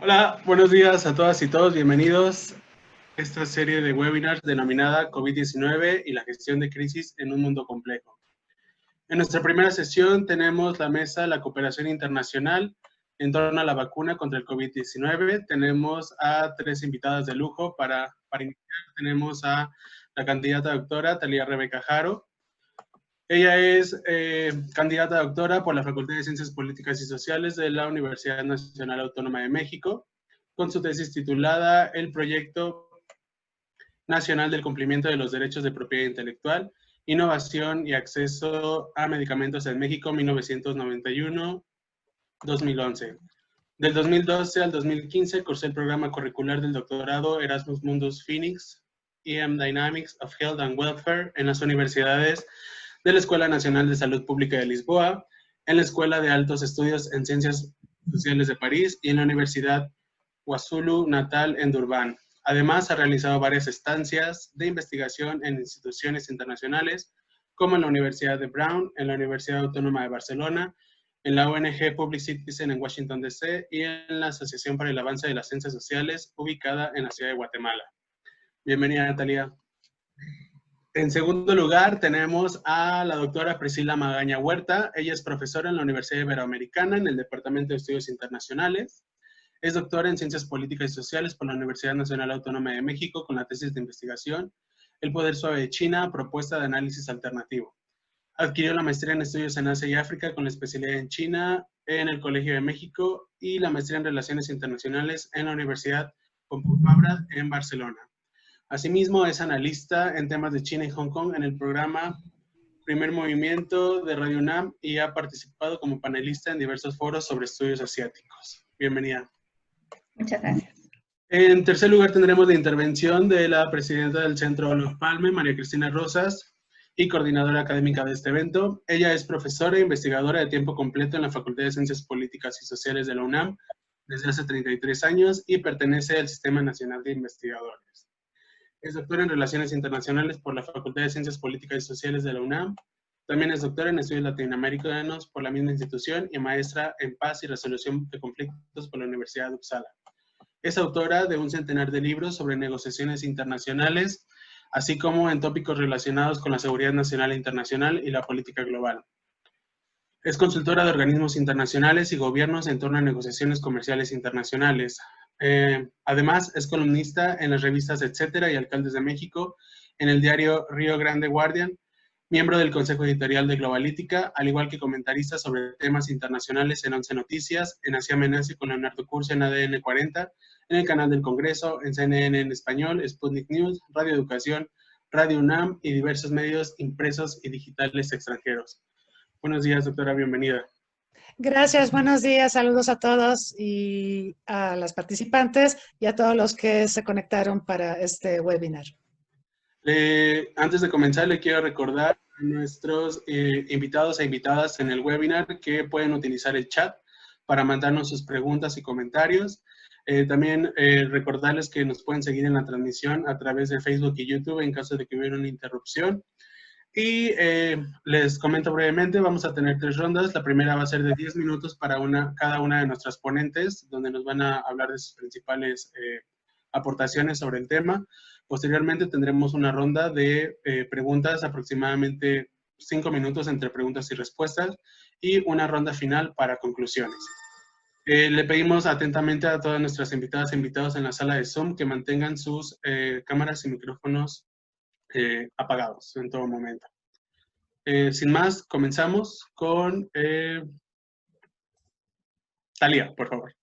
Hola, buenos días a todas y todos. Bienvenidos a esta serie de webinars denominada COVID-19 y la gestión de crisis en un mundo complejo. En nuestra primera sesión tenemos la mesa de la cooperación internacional en torno a la vacuna contra el COVID-19. Tenemos a tres invitadas de lujo para iniciar. Tenemos a la candidata doctora Thalía Rebeca Jaro. Ella es candidata a doctora por la Facultad de Ciencias Políticas y Sociales de la Universidad Nacional Autónoma de México, con su tesis titulada El Proyecto Nacional del Cumplimiento de los Derechos de Propiedad Intelectual, Innovación y Acceso a Medicamentos en México, 1991-2011. Del 2012 al 2015 cursó el programa curricular del doctorado Erasmus Mundus Phoenix, EM Dynamics of Health and Welfare en las universidades de la Escuela Nacional de Salud Pública de Lisboa, en la Escuela de Altos Estudios en Ciencias Sociales de París y en la Universidad KwaZulu Natal en Durban. Además, ha realizado varias estancias de investigación en instituciones internacionales, como en la Universidad de Brown, en la Universidad Autónoma de Barcelona, en la ONG Public Citizen en Washington, D.C. y en la Asociación para el Avance de las Ciencias Sociales, ubicada en la ciudad de Guatemala. Bienvenida, Natalia. En segundo lugar, tenemos a la doctora Priscila Magaña Huerta. Ella es profesora en la Universidad Iberoamericana en el Departamento de Estudios Internacionales. Es doctora en Ciencias Políticas y Sociales por la Universidad Nacional Autónoma de México con la tesis de investigación El Poder Suave de China, propuesta de análisis alternativo. Adquirió la maestría en Estudios en Asia y África con la especialidad en China en el Colegio de México y la maestría en Relaciones Internacionales en la Universidad Pompeu Fabra en Barcelona. Asimismo, es analista en temas de China y Hong Kong en el programa Primer Movimiento de Radio UNAM y ha participado como panelista en diversos foros sobre estudios asiáticos. Bienvenida. Muchas gracias. En tercer lugar, tendremos la intervención de la presidenta del Centro Olof Palme, María Cristina Rosas, y coordinadora académica de este evento. Ella es profesora e investigadora de tiempo completo en la Facultad de Ciencias Políticas y Sociales de la UNAM desde hace 33 años y pertenece al Sistema Nacional de Investigadores. Es doctora en Relaciones Internacionales por la Facultad de Ciencias Políticas y Sociales de la UNAM. También es doctora en Estudios Latinoamericanos por la misma institución y maestra en Paz y Resolución de Conflictos por la Universidad de Uppsala. Es autora de un centenar de libros sobre negociaciones internacionales, así como en tópicos relacionados con la seguridad nacional e internacional y la política global. Es consultora de organismos internacionales y gobiernos en torno a negociaciones comerciales internacionales. Además, es columnista en las revistas Etcétera y Alcaldes de México, en el diario Río Grande Guardian, miembro del Consejo Editorial de Globalítica, al igual que comentarista sobre temas internacionales en 11 Noticias, en Asia Amenaza con Leonardo Curcio en ADN 40, en el canal del Congreso, en CNN en español, Sputnik News, Radio Educación, Radio UNAM y diversos medios impresos y digitales extranjeros. Buenos días, doctora, bienvenida. Gracias, buenos días, saludos a todos y a las participantes y a todos los que se conectaron para este webinar. Antes de comenzar, le quiero recordar a nuestros invitados e invitadas en el webinar que pueden utilizar el chat para mandarnos sus preguntas y comentarios. También recordarles que nos pueden seguir en la transmisión a través de Facebook y YouTube en caso de que hubiera una interrupción. Y les comento brevemente, vamos a tener 3 rondas. La primera va a ser de 10 minutos para cada una de nuestras ponentes, donde nos van a hablar de sus principales aportaciones sobre el tema. Posteriormente tendremos una ronda de preguntas, aproximadamente 5 minutos entre preguntas y respuestas, y una ronda final para conclusiones. Le pedimos atentamente a todas nuestras invitadas e invitados en la sala de Zoom que mantengan sus cámaras y micrófonos apagados en todo momento. Sin más, comenzamos con Thalía, por favor.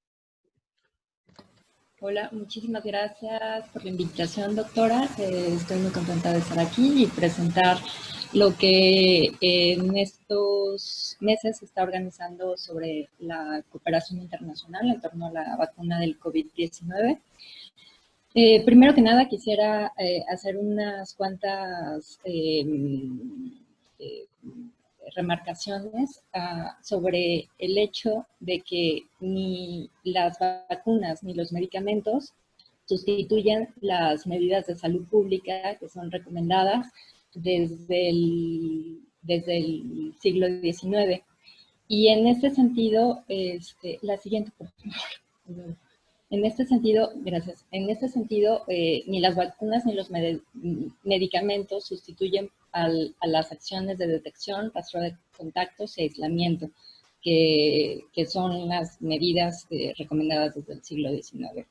Hola, muchísimas gracias por la invitación, doctora. Estoy muy contenta de estar aquí y presentar lo que en estos meses se está organizando sobre la cooperación internacional en torno a la vacuna del COVID-19. Primero que nada, quisiera hacer unas cuantas remarcaciones sobre el hecho de que ni las vacunas ni los medicamentos sustituyen las medidas de salud pública que son recomendadas desde el siglo XIX. Y en este sentido, la siguiente, por favor. En este sentido, gracias, en este sentido, ni las vacunas ni los medicamentos sustituyen a las acciones de detección, rastreo de contactos y aislamiento, que son las medidas recomendadas desde el siglo XIX.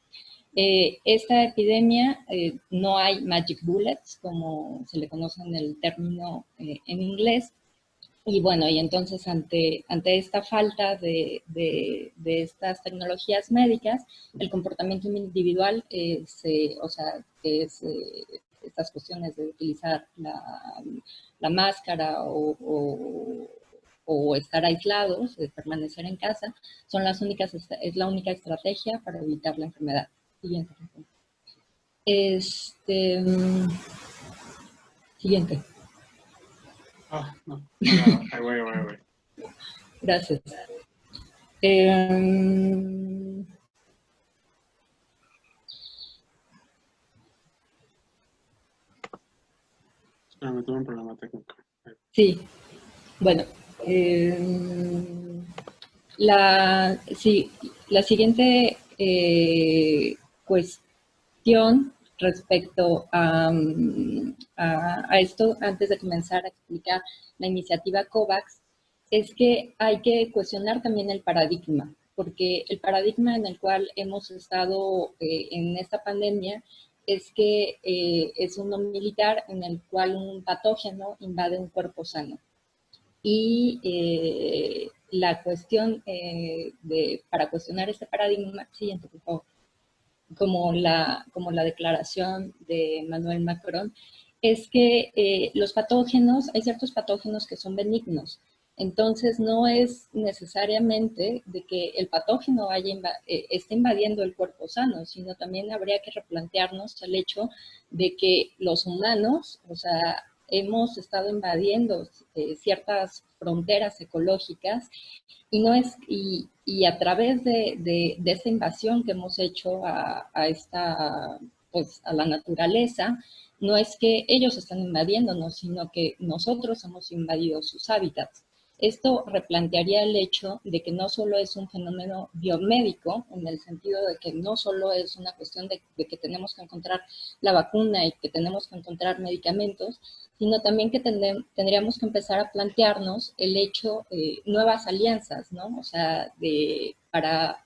Esta epidemia no hay magic bullets, como se le conoce en el término en inglés, y bueno, y entonces ante esta falta de estas tecnologías médicas, el comportamiento individual, estas cuestiones de utilizar la máscara o estar aislados, de permanecer en casa, es la única estrategia para evitar la enfermedad. Siguiente. Siguiente. No. Ahí voy. Gracias. Espérame, tuve un problema técnico. Sí, bueno. La siguiente cuestión respecto a esto, antes de comenzar a explicar la iniciativa COVAX, es que hay que cuestionar también el paradigma, porque el paradigma en el cual hemos estado en esta pandemia es que es uno militar en el cual un patógeno invade un cuerpo sano. Y la cuestión para cuestionar este paradigma, siguiente, por favor, como la declaración de Manuel Macron, es que los patógenos, hay ciertos patógenos que son benignos. Entonces, no es necesariamente de que el patógeno esté invadiendo el cuerpo sano, sino también habría que replantearnos el hecho de que los humanos, o sea, hemos estado invadiendo ciertas fronteras ecológicas y a través de esta invasión que hemos hecho pues, a la naturaleza, no es que ellos están invadiéndonos, sino que nosotros hemos invadido sus hábitats. Esto replantearía el hecho de que no solo es un fenómeno biomédico, en el sentido de que no solo es una cuestión de que tenemos que encontrar la vacuna y que tenemos que encontrar medicamentos, sino también que tendríamos que empezar a plantearnos el hecho, nuevas alianzas, ¿no? O sea, para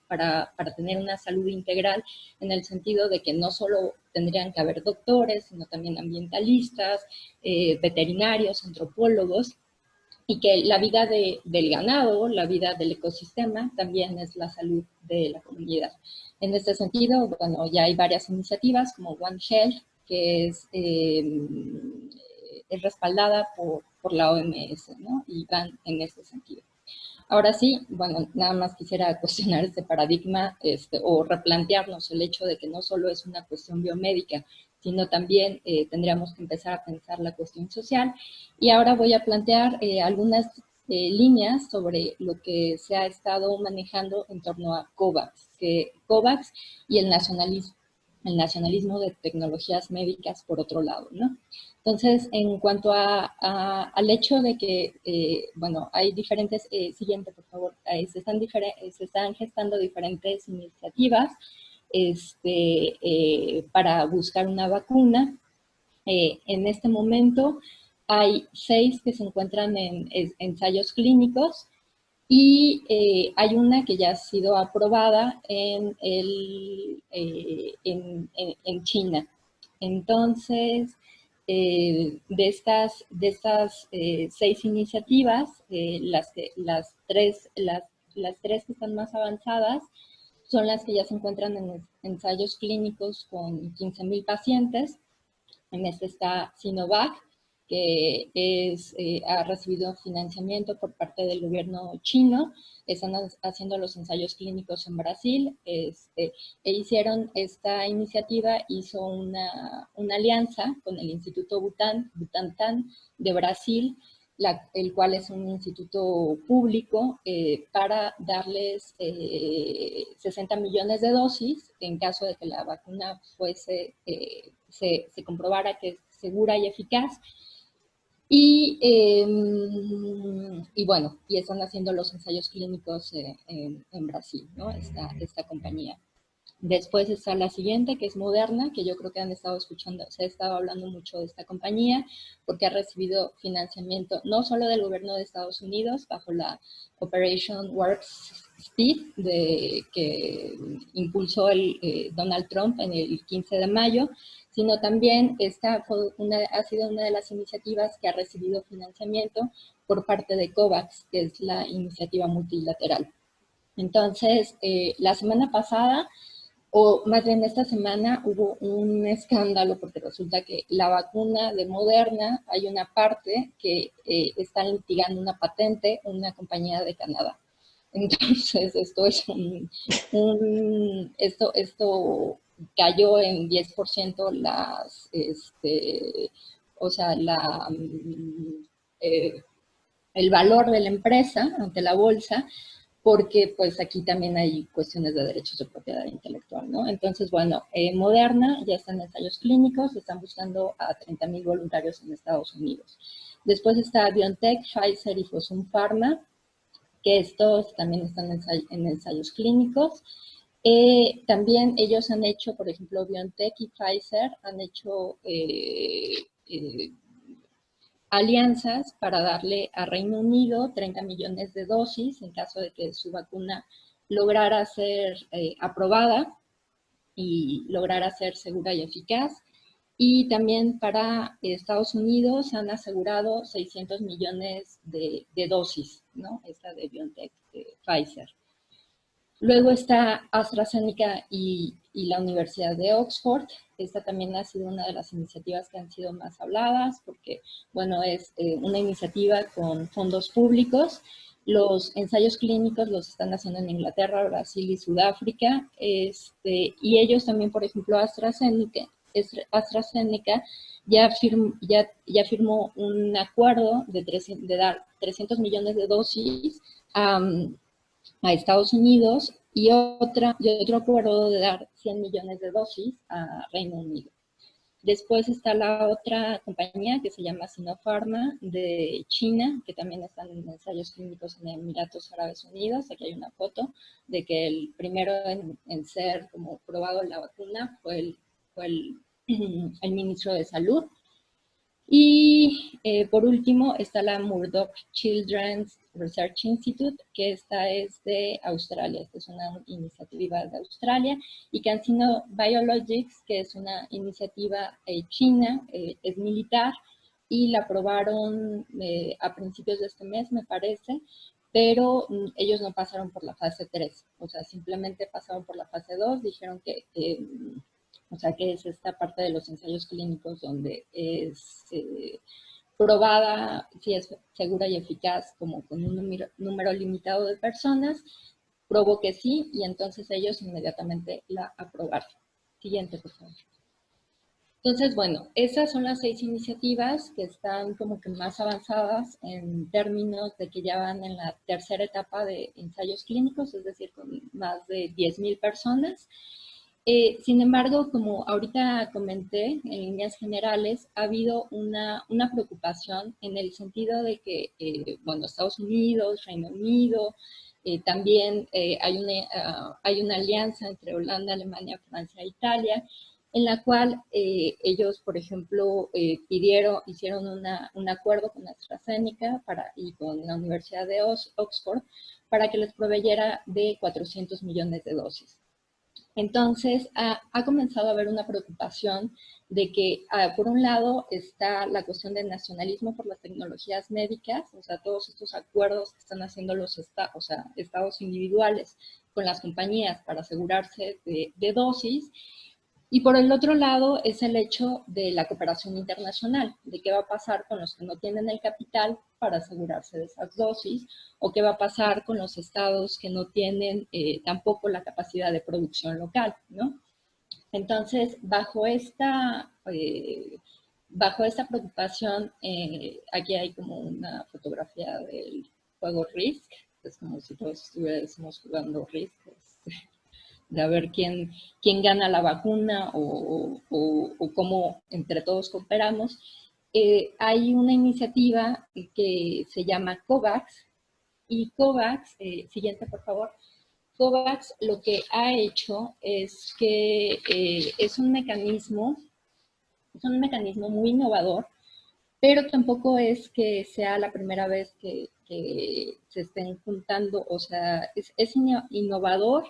tener una salud integral, en el sentido de que no solo tendrían que haber doctores, sino también ambientalistas, veterinarios, antropólogos, y que la vida del ganado, la vida del ecosistema, también es la salud de la comunidad. En este sentido, bueno, ya hay varias iniciativas como One Health, que es respaldada por la OMS, ¿no? Y van en ese sentido. Ahora sí, bueno, nada más quisiera cuestionar este paradigma o replantearnos el hecho de que no solo es una cuestión biomédica, sino también tendríamos que empezar a pensar la cuestión social. Y ahora voy a plantear algunas líneas sobre lo que se ha estado manejando en torno a COVAX, COVAX y el nacionalismo de tecnologías médicas por otro lado, ¿no? Entonces, en cuanto al hecho de que, bueno, hay diferentes, siguiente por favor, se están gestando diferentes iniciativas para buscar una vacuna. En este momento hay 6 que se encuentran en ensayos clínicos y hay una que ya ha sido aprobada en China. Entonces, de estas 6 iniciativas, las 3 que están más avanzadas son las que ya se encuentran en ensayos clínicos con 15,000 pacientes. En este está Sinovac, que ha recibido financiamiento por parte del gobierno chino. Están haciendo los ensayos clínicos en Brasil. Hicieron esta iniciativa, hizo una alianza con el Instituto Butantan de Brasil, el cual es un instituto público, para darles 60 millones de dosis en caso de que la vacuna se comprobara que es segura y eficaz. Y bueno, están haciendo los ensayos clínicos en Brasil, ¿no? Esta compañía. Después está la siguiente, que es Moderna, que yo creo que han estado escuchando, se ha estado hablando mucho de esta compañía, porque ha recibido financiamiento no solo del gobierno de Estados Unidos, bajo la Operation Warp Speed, que impulsó Donald Trump en el 15 de mayo, sino también ha sido una de las iniciativas que ha recibido financiamiento por parte de COVAX, que es la iniciativa multilateral. Entonces, la semana pasada, o más bien esta semana, hubo un escándalo porque resulta que la vacuna de Moderna, hay una parte que está litigando una patente, una compañía de Canadá. Entonces, esto es esto cayó en 10% o sea, el valor de la empresa ante la bolsa, porque pues aquí también hay cuestiones de derechos de propiedad intelectual, ¿no? Entonces, bueno, Moderna ya está en ensayos clínicos, están buscando a 30,000 voluntarios en Estados Unidos. Después está BioNTech, Pfizer y Fosun Pharma, que estos también están en ensayos clínicos. También ellos han hecho, por ejemplo, BioNTech y Pfizer han hecho alianzas para darle a Reino Unido 30 millones de dosis en caso de que su vacuna lograra ser aprobada y lograra ser segura y eficaz. Y también para Estados Unidos han asegurado 600 millones de dosis, ¿no? Esta de BioNTech, de Pfizer. Luego está AstraZeneca y la Universidad de Oxford. Esta también ha sido una de las iniciativas que han sido más habladas porque, bueno, es una iniciativa con fondos públicos. Los ensayos clínicos los están haciendo en Inglaterra, Brasil y Sudáfrica. Y ellos también, por ejemplo, AstraZeneca ya firmó un acuerdo de dar 300 millones de dosis a Estados Unidos y otro acuerdo de dar 100 millones de dosis a Reino Unido. Después está la otra compañía que se llama Sinopharma de China, que también están en ensayos clínicos en Emiratos Árabes Unidos. Aquí hay una foto de que el primero en ser como probado la vacuna fue el ministro de Salud. Y por último está la Murdoch Children's Research Institute, que esta es de Australia. Esta es una iniciativa de Australia. Y CanSino Biologics, que es una iniciativa china, es militar, y la aprobaron a principios de este mes, me parece, pero ellos no pasaron por la fase 3. O sea, simplemente pasaron por la fase 2, dijeron que o sea, que es esta parte de los ensayos clínicos donde es probada si es segura y eficaz como con un número limitado de personas, probó que sí y entonces ellos inmediatamente la aprobaron. Siguiente, por favor. Entonces, bueno, esas son las 6 iniciativas que están como que más avanzadas en términos de que ya van en la tercera etapa de ensayos clínicos, es decir, con más de 10,000 personas. Sin embargo, como ahorita comenté, en líneas generales, ha habido una preocupación en el sentido de que, bueno, Estados Unidos, Reino Unido, también hay una alianza entre Holanda, Alemania, Francia e Italia, en la cual ellos, por ejemplo, hicieron un acuerdo con AstraZeneca y con la Universidad de Oxford para que les proveyera de 400 millones de dosis. Entonces, ha comenzado a haber una preocupación de que, por un lado, está la cuestión del nacionalismo por las tecnologías médicas, o sea, todos estos acuerdos que están haciendo los estados individuales con las compañías para asegurarse de dosis. Y por el otro lado es el hecho de la cooperación internacional, de qué va a pasar con los que no tienen el capital para asegurarse de esas dosis, o qué va a pasar con los estados que no tienen tampoco la capacidad de producción local, ¿no? Entonces, bajo esta preocupación, aquí hay como una fotografía del juego Risk, es como si todos estuviésemos jugando Risk, de a ver quién gana la vacuna o cómo entre todos cooperamos. Hay una iniciativa que se llama COVAX, y COVAX, siguiente por favor, COVAX lo que ha hecho es que es un mecanismo muy innovador, pero tampoco es que sea la primera vez que se estén juntando, o sea, es innovador,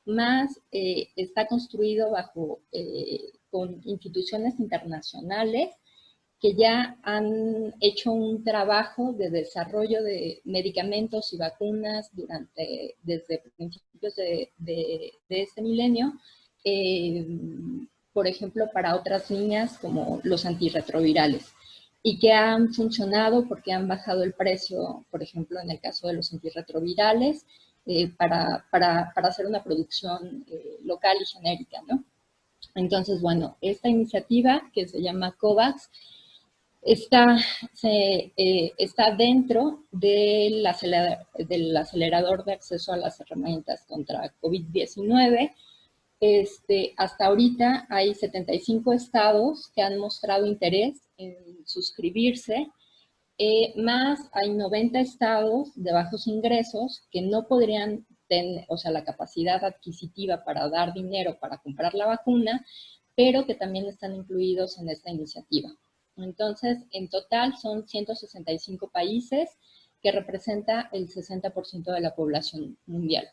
más está construido con instituciones internacionales que ya han hecho un trabajo de desarrollo de medicamentos y vacunas desde principios de este milenio, por ejemplo, para otras líneas como los antirretrovirales, y que han funcionado porque han bajado el precio, por ejemplo, en el caso de los antirretrovirales, para hacer una producción local y genérica, ¿no? Entonces, bueno, esta iniciativa que se llama COVAX está dentro del acelerador de acceso a las herramientas contra COVID-19. Hasta ahorita hay 75 estados que han mostrado interés en suscribirse, más hay 90 estados de bajos ingresos que no podrían tener, o sea, la capacidad adquisitiva para dar dinero para comprar la vacuna, pero que también están incluidos en esta iniciativa. Entonces, en total son 165 países que representa el 60% de la población mundial.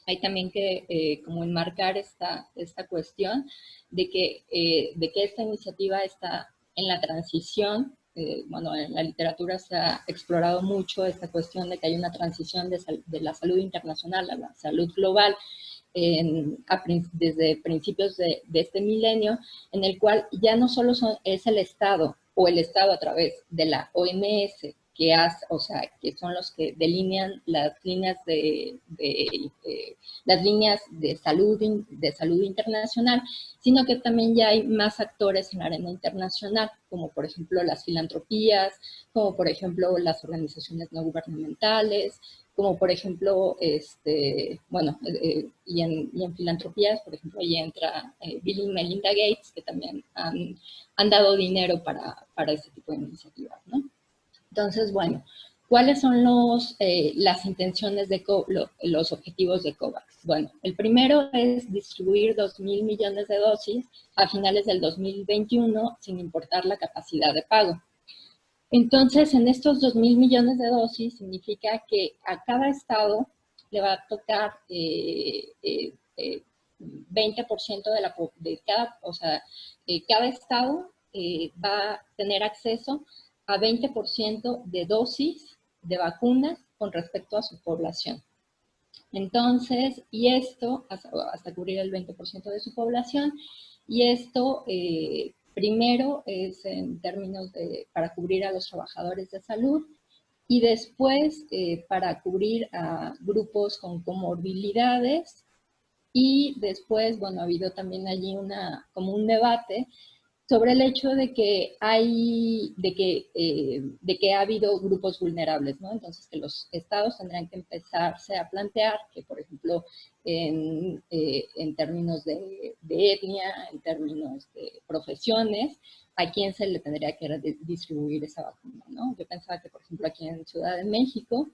Hay también que como enmarcar esta cuestión de que esta iniciativa está en la transición. Bueno, en la literatura se ha explorado mucho esta cuestión de que hay una transición de la salud internacional a la salud global desde principios de este milenio, en el cual ya no solo es el Estado o el Estado a través de la OMS, o sea, que son los que delinean las líneas de salud internacional, sino que también ya hay más actores en la arena internacional, como por ejemplo las filantropías, como por ejemplo las organizaciones no gubernamentales, como por ejemplo, bueno, y en filantropías, por ejemplo, ahí entra Bill y Melinda Gates, que también han dado dinero para este tipo de iniciativas, ¿no? Entonces, bueno, ¿cuáles son las intenciones los objetivos de COVAX? Bueno, el primero es distribuir 2.000 millones de dosis a finales del 2021 sin importar la capacidad de pago. Entonces, en estos 2.000 millones de dosis significa que a cada estado le va a tocar 20% de cada, o sea, cada estado va a tener acceso a 20% de dosis de vacunas con respecto a su población. Entonces, y esto, hasta cubrir el 20% de su población, y esto primero es en términos para cubrir a los trabajadores de salud, y después para cubrir a grupos con comorbilidades, y después, bueno, ha habido también allí como un debate sobre el hecho de que ha habido grupos vulnerables, ¿no? Entonces, que los estados tendrán que empezarse a plantear que, por ejemplo, en términos de etnia, en términos de profesiones, a quién se le tendría que distribuir esa vacuna, ¿no? Yo pensaba que, por ejemplo, aquí en Ciudad de México,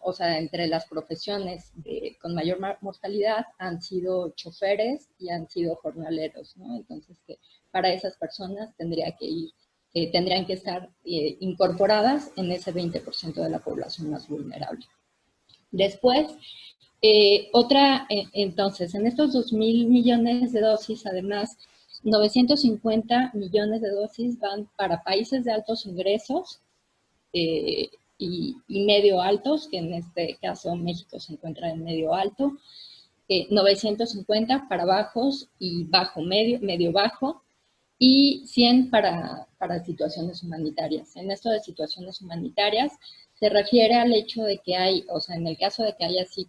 o sea, entre las profesiones con mayor mortalidad han sido choferes y han sido jornaleros, ¿no? Entonces, que para esas personas tendrían que estar incorporadas en ese 20% de la población más vulnerable. Después, entonces, en estos 2.000 millones de dosis, además, 950 millones de dosis van para países de altos ingresos, y medio altos, que en este caso México se encuentra en medio alto, 950 para bajos y bajo, medio bajo, y 100 para situaciones humanitarias. En esto de situaciones humanitarias se refiere al hecho de que hay, o sea, en el caso de que haya así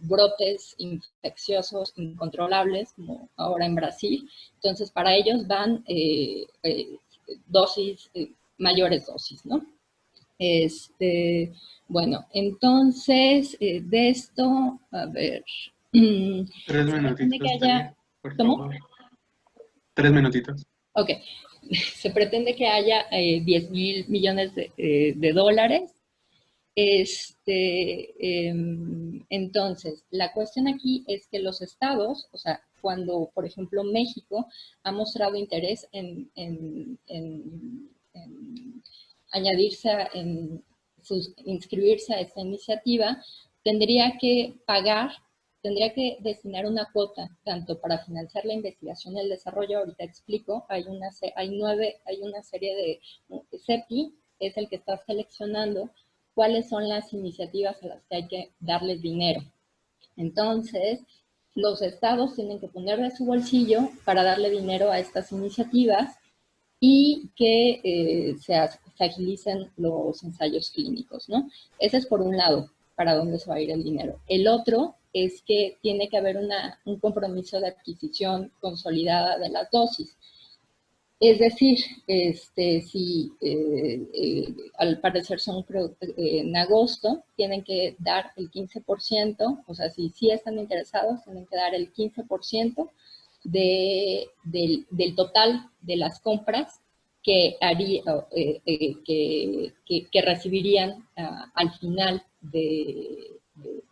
brotes infecciosos incontrolables, como ahora en Brasil, entonces para ellos van mayores dosis, ¿no? Bueno, entonces, de esto, a ver. 3 minutitos, por favor. 3 minutitos. Ok. Se pretende que haya 10.000 millones de dólares Entonces, la cuestión aquí es que los estados, o sea, cuando, por ejemplo, México ha mostrado interés en añadirse, inscribirse a esta iniciativa, tendría que destinar una cuota, tanto para financiar la investigación y el desarrollo. Ahorita explico, hay una serie de CEPI, es el que está seleccionando cuáles son las iniciativas a las que hay que darles dinero. Entonces, los estados tienen que poner de su bolsillo para darle dinero a estas iniciativas y que se agilicen los ensayos clínicos, ¿no? Ese es por un lado, para dónde se va a ir el dinero. El otro es que tiene que haber un compromiso de adquisición consolidada de las dosis. Es decir, si al parecer son en agosto, tienen que dar el 15%, o sea, si sí están interesados, tienen que dar el 15% del total de las compras que recibirían al final de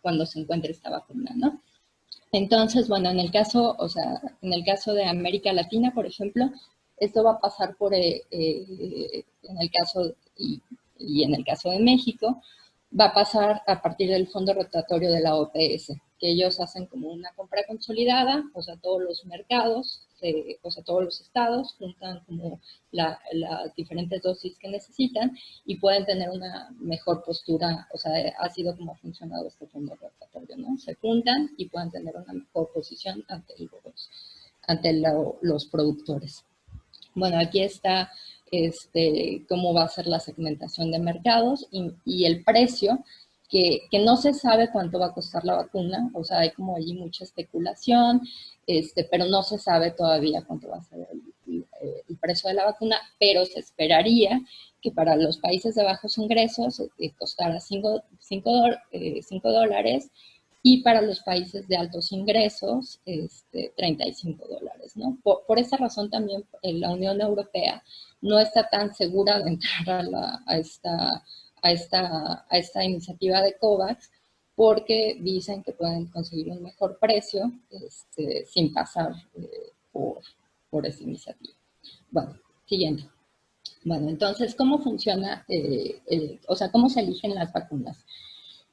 cuando se encuentre esta vacuna, ¿no? Entonces, bueno, en el caso de América Latina, por ejemplo, esto va a pasar en el caso y en el caso de México, va a pasar a partir del fondo rotatorio de la OPS, que ellos hacen como una compra consolidada, o sea, todos los mercados, o sea, todos los estados juntan como las diferentes dosis que necesitan y pueden tener una mejor postura, o sea, ha sido como ha funcionado este fondo rotatorio, ¿no? Se juntan y pueden tener una mejor posición ante los productores. Bueno, aquí está cómo va a ser la segmentación de mercados y el precio, que no se sabe cuánto va a costar la vacuna, o sea, hay como allí mucha especulación, pero no se sabe todavía cuánto va a ser el precio de la vacuna, pero se esperaría que para los países de bajos ingresos costara $5 y para los países de altos ingresos, $35, ¿no? Por esa razón también la Unión Europea no está tan segura de entrar a esta iniciativa de COVAX, porque dicen que pueden conseguir un mejor precio sin pasar por esa iniciativa. Bueno, siguiente. Bueno, entonces, ¿cómo funciona? O sea, ¿cómo se eligen las vacunas?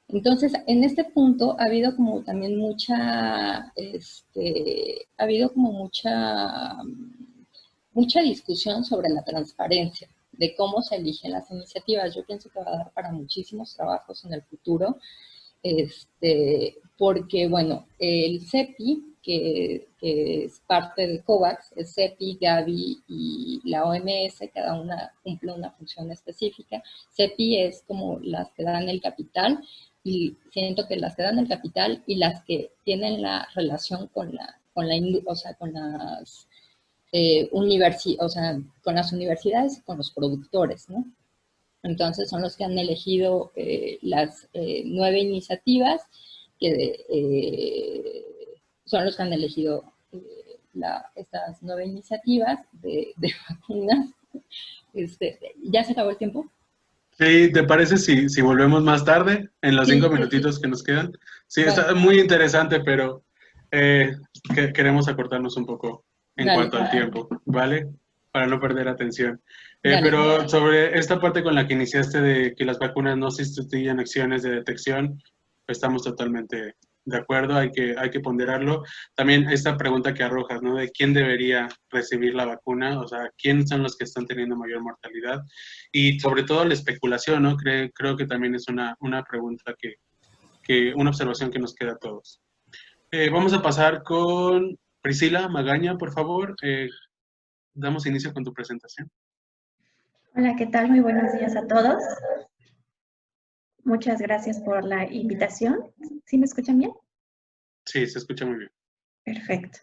Entonces, en este punto ha habido como también mucha discusión sobre la transparencia de cómo se eligen las iniciativas. Yo pienso que va a dar para muchísimos trabajos en el futuro, porque, bueno, el CEPI, que es parte de COVAX, el CEPI, Gavi y la OMS, cada una cumple una función específica. CEPI es como las que dan el capital, y siento que las que dan el capital y las que tienen la relación con las universidades y con los productores, ¿no? Entonces son los que han elegido las 9 iniciativas, son los que han elegido estas 9 iniciativas de vacunas. ¿Ya se acabó el tiempo? Sí, ¿te parece si volvemos más tarde, en los Sí, 5 sí, minutitos que nos quedan? Sí, bueno, está muy interesante, pero queremos acortarnos un poco en dale, cuanto al tiempo, ¿vale? Para no perder atención. dale. Pero sobre esta parte con la que iniciaste de que las vacunas no sustituyen acciones de detección, estamos totalmente de acuerdo, hay que ponderarlo. También esta pregunta que arrojas, ¿no? De quién debería recibir la vacuna, o sea, quiénes son los que están teniendo mayor mortalidad. Y sobre todo la especulación, ¿no? Creo que también es una pregunta una observación que nos queda a todos. Vamos a pasar con Priscila Magaña, por favor. Damos inicio con tu presentación. Hola, ¿qué tal? Muy buenos días a todos. Muchas gracias por la invitación. ¿Sí me escuchan bien? Sí, se escucha muy bien. Perfecto.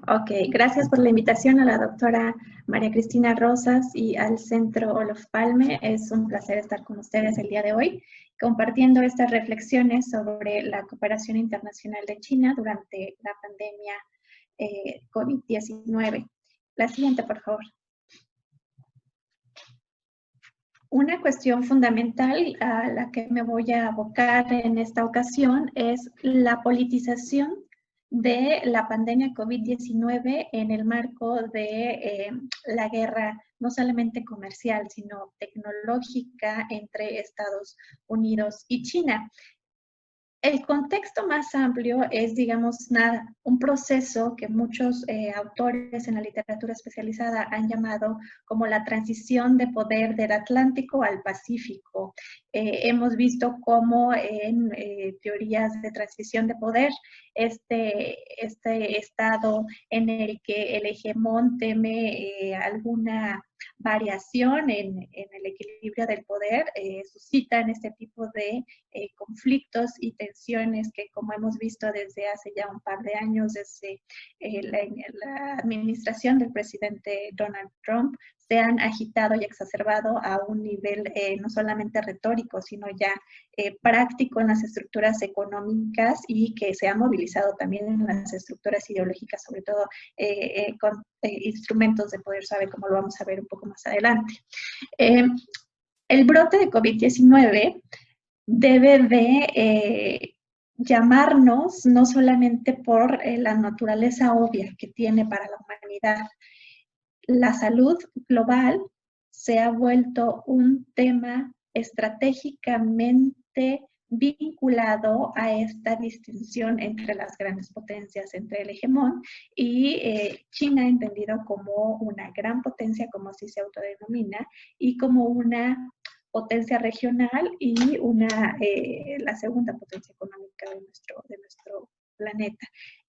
Ok, gracias por la invitación a la doctora María Cristina Rosas y al Centro Olof Palme. Es un placer estar con ustedes el día de hoy, compartiendo estas reflexiones sobre la cooperación internacional de China durante la pandemia COVID-19. La siguiente, por favor. Una cuestión fundamental a la que me voy a abocar en esta ocasión es la politización de la pandemia COVID-19 en el marco de la guerra no solamente comercial, sino tecnológica entre Estados Unidos y China. El contexto más amplio es, digamos, un proceso que muchos autores en la literatura especializada han llamado como la transición de poder del Atlántico al Pacífico. Hemos visto cómo en teorías de transición de poder, este estado en el que el hegemón teme alguna variación en el equilibrio del poder, suscitan este tipo de conflictos y tensiones que, como hemos visto desde hace ya un par de años, desde la administración del presidente Donald Trump, se han agitado y exacerbado a un nivel no solamente retórico, sino ya práctico en las estructuras económicas, y que se ha movilizado también en las estructuras ideológicas, sobre todo con instrumentos de poder suave, como lo vamos a ver un poco más adelante. El brote de COVID-19 debe de llamarnos no solamente por la naturaleza obvia que tiene para la humanidad. La salud global se ha vuelto un tema estratégicamente vinculado a esta distinción entre las grandes potencias, entre el hegemón y China, entendido como una gran potencia, como así se autodenomina, y como una potencia regional y la segunda potencia económica de nuestro planeta.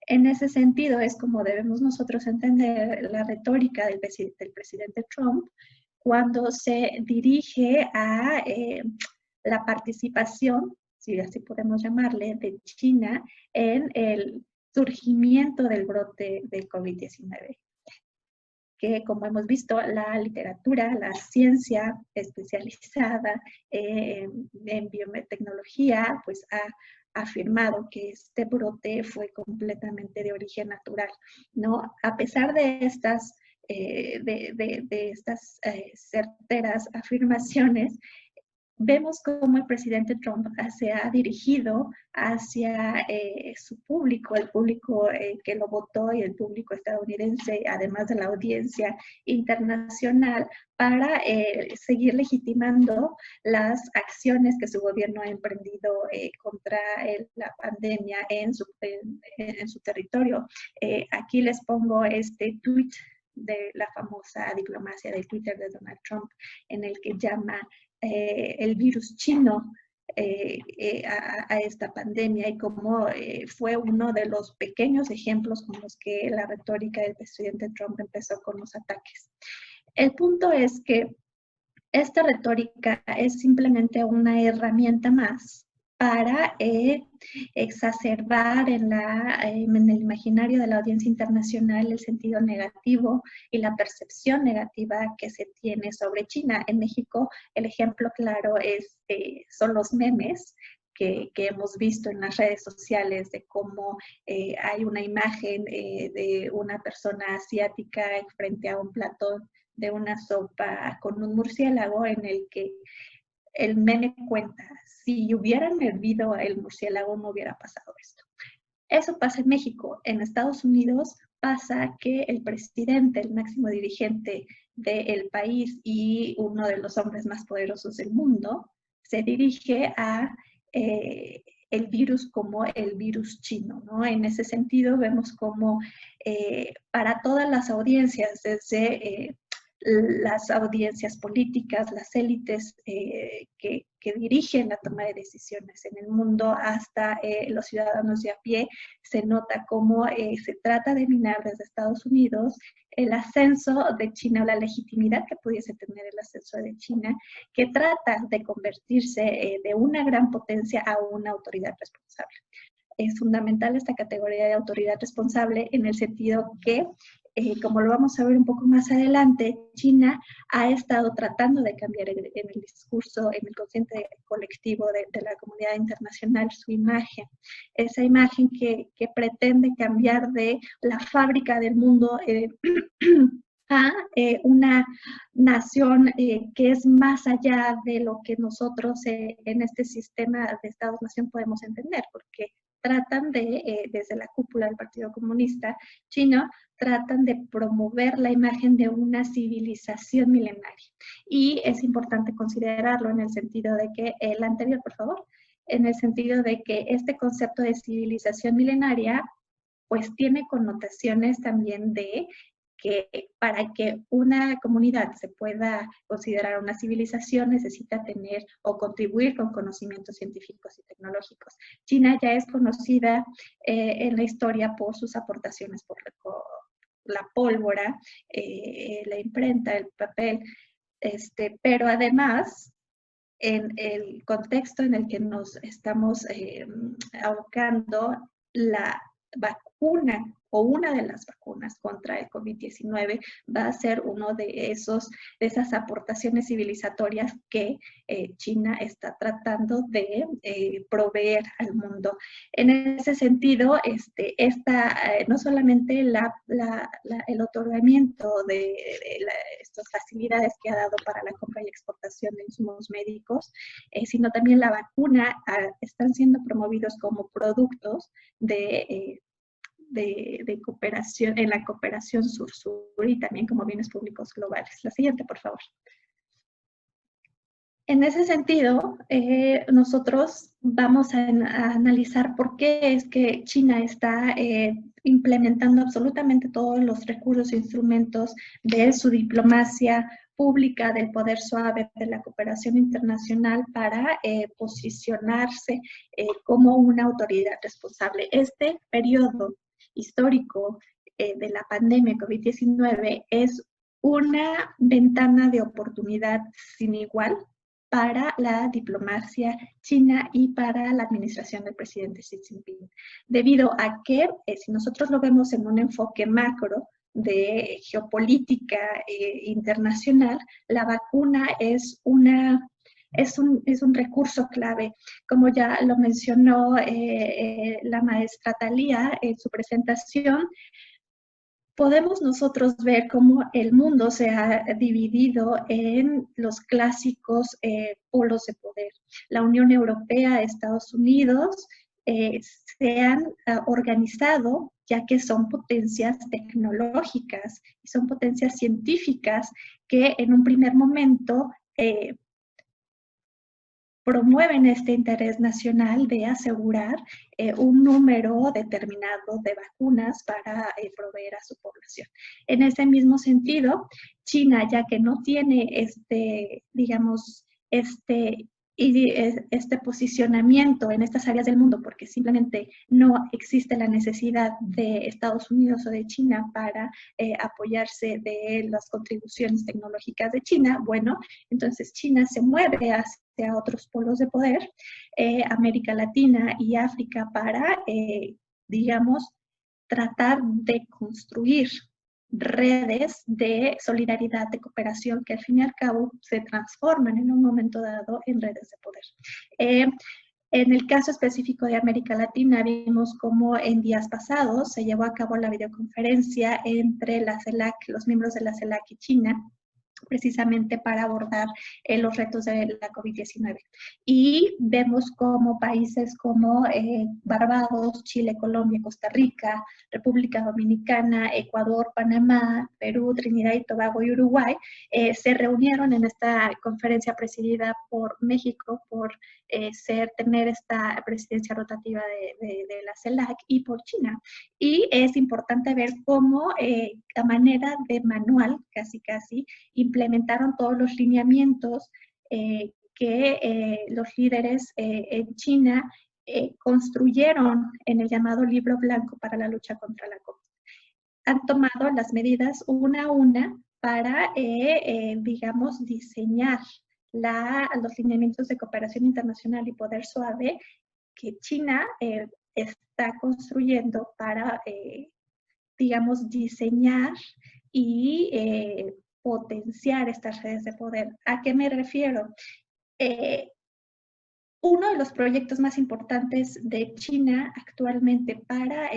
En ese sentido es como debemos nosotros entender la retórica del presidente Trump cuando se dirige a la participación, si así podemos llamarle, de China en el surgimiento del brote del COVID-19. Que, como hemos visto, la literatura, la ciencia especializada en biotecnología, pues ha afirmado que este brote fue completamente de origen natural, ¿no? A pesar de estas, certeras afirmaciones, vemos cómo el presidente Trump se ha dirigido hacia su público, el público que lo votó y el público estadounidense, además de la audiencia internacional, para seguir legitimando las acciones que su gobierno ha emprendido contra la pandemia en su territorio. Aquí les pongo este tweet de la famosa diplomacia del Twitter de Donald Trump, en el que llama el virus chino a esta pandemia, y cómo fue uno de los pequeños ejemplos con los que la retórica del presidente Trump empezó con los ataques. El punto es que esta retórica es simplemente una herramienta más para exacerbar en el imaginario de la audiencia internacional el sentido negativo y la percepción negativa que se tiene sobre China. En México, el ejemplo claro son los memes que hemos visto en las redes sociales, de cómo hay una imagen de una persona asiática frente a un plato de una sopa con un murciélago, en el que el meme cuenta: si hubieran hervido el murciélago no hubiera pasado esto. Eso pasa en México. En Estados Unidos pasa que el presidente, el máximo dirigente del país y uno de los hombres más poderosos del mundo, se dirige a el virus como el virus chino, ¿no? En ese sentido vemos como para todas las audiencias, desde las audiencias políticas, las élites que dirigen la toma de decisiones en el mundo, hasta los ciudadanos de a pie, se nota cómo se trata de minar desde Estados Unidos el ascenso de China, o la legitimidad que pudiese tener el ascenso de China, que trata de convertirse de una gran potencia a una autoridad responsable. Es fundamental esta categoría de autoridad responsable en el sentido que, como lo vamos a ver un poco más adelante, China ha estado tratando de cambiar en el discurso, en el consciente colectivo de la comunidad internacional, su imagen. Esa imagen que pretende cambiar de la fábrica del mundo a una nación que es más allá de lo que nosotros en este sistema de Estados-nación podemos entender, porque tratan de, desde la cúpula del Partido Comunista Chino, tratan de promover la imagen de una civilización milenaria. Y es importante considerarlo en el sentido de que, el anterior, por favor, en el sentido de que este concepto de civilización milenaria pues tiene connotaciones también de que para que una comunidad se pueda considerar una civilización necesita tener o contribuir con conocimientos científicos y tecnológicos. China ya es conocida en la historia por sus aportaciones por la pólvora, la imprenta, el papel, pero además en el contexto en el que nos estamos abocando, la vacuna o una de las vacunas contra el COVID-19 va a ser uno de esas aportaciones civilizatorias que China está tratando de proveer al mundo. En ese sentido, no solamente el otorgamiento de estas facilidades que ha dado para la compra y exportación de insumos médicos, sino también la vacuna están siendo promovidos como productos de cooperación, en la cooperación sur-sur y también como bienes públicos globales. La siguiente, por favor. En ese sentido, nosotros vamos a analizar por qué es que China está implementando absolutamente todos los recursos e instrumentos de su diplomacia pública, del poder suave, de la cooperación internacional para posicionarse como una autoridad responsable. Este periodo histórico de la pandemia COVID-19 es una ventana de oportunidad sin igual para la diplomacia china y para la administración del presidente Xi Jinping, debido a que, si nosotros lo vemos en un enfoque macro de geopolítica internacional, la vacuna es un recurso clave. Como ya lo mencionó la maestra Thalía en su presentación, podemos nosotros ver cómo el mundo se ha dividido en los clásicos polos de poder. La Unión Europea, Estados Unidos, se han organizado, ya que son potencias tecnológicas y son potencias científicas que en un primer momento promueven este interés nacional de asegurar un número determinado de vacunas para proveer a su población. En ese mismo sentido, China, ya que no tiene este posicionamiento en estas áreas del mundo, porque simplemente no existe la necesidad de Estados Unidos o de China para apoyarse de las contribuciones tecnológicas de China, bueno, entonces China se mueve hacia otros polos de poder, América Latina y África, para, tratar de construir redes de solidaridad, de cooperación, que al fin y al cabo se transforman en un momento dado en redes de poder. En el caso específico de América Latina, vimos cómo en días pasados se llevó a cabo la videoconferencia entre la CELAC, los miembros de la CELAC y China, precisamente para abordar los retos de la COVID-19. Y vemos como países como Barbados, Chile, Colombia, Costa Rica, República Dominicana, Ecuador, Panamá, Perú, Trinidad y Tobago y Uruguay se reunieron en esta conferencia presidida por México, por tener esta presidencia rotativa de la CELAC, y por China. Y es importante ver cómo a manera de manual, casi, implementaron todos los lineamientos que los líderes en China construyeron en el llamado Libro Blanco para la lucha contra la COVID. Han tomado las medidas una a una para, diseñar los lineamientos de cooperación internacional y poder suave que China está construyendo para, diseñar y potenciar estas redes de poder. ¿A qué me refiero? Uno de los proyectos más importantes de China actualmente para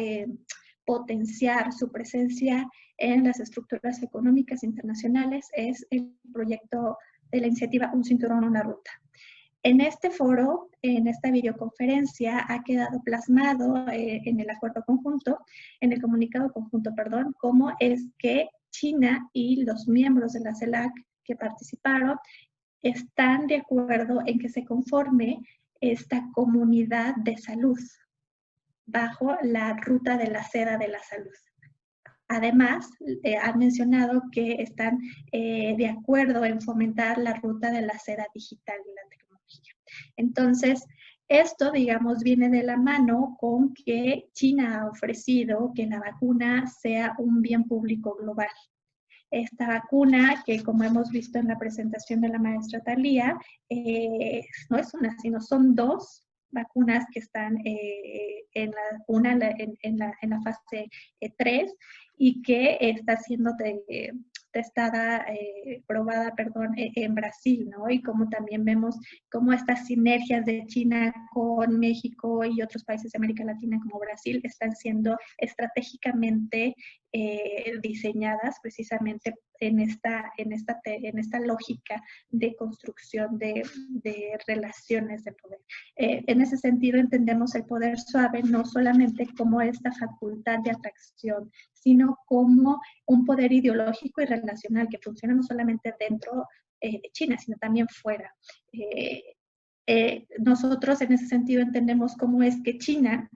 potenciar su presencia en las estructuras económicas internacionales es el proyecto de la iniciativa Un Cinturón, una Ruta. En este foro, en esta videoconferencia, ha quedado plasmado en el acuerdo conjunto, en el comunicado conjunto, perdón, cómo es que China y los miembros de la CELAC que participaron están de acuerdo en que se conforme esta comunidad de salud bajo la ruta de la seda de la salud. Además, han mencionado que están de acuerdo en fomentar la ruta de la seda digital y la tecnología. Entonces, esto, digamos, viene de la mano con que China ha ofrecido que la vacuna sea un bien público global. Esta vacuna, que como hemos visto en la presentación de la maestra Thalía, no es una, sino son dos vacunas que están en la fase 3 y que está siendo testada, probada, en Brasil, ¿no? Y como también vemos cómo estas sinergias de China con México y otros países de América Latina como Brasil están siendo estratégicamente diseñadas precisamente en esta lógica de construcción de relaciones de poder. En ese sentido entendemos el poder suave no solamente como esta facultad de atracción, sino como un poder ideológico y relacional que funciona no solamente dentro de China, sino también fuera. Nosotros en ese sentido entendemos cómo es que China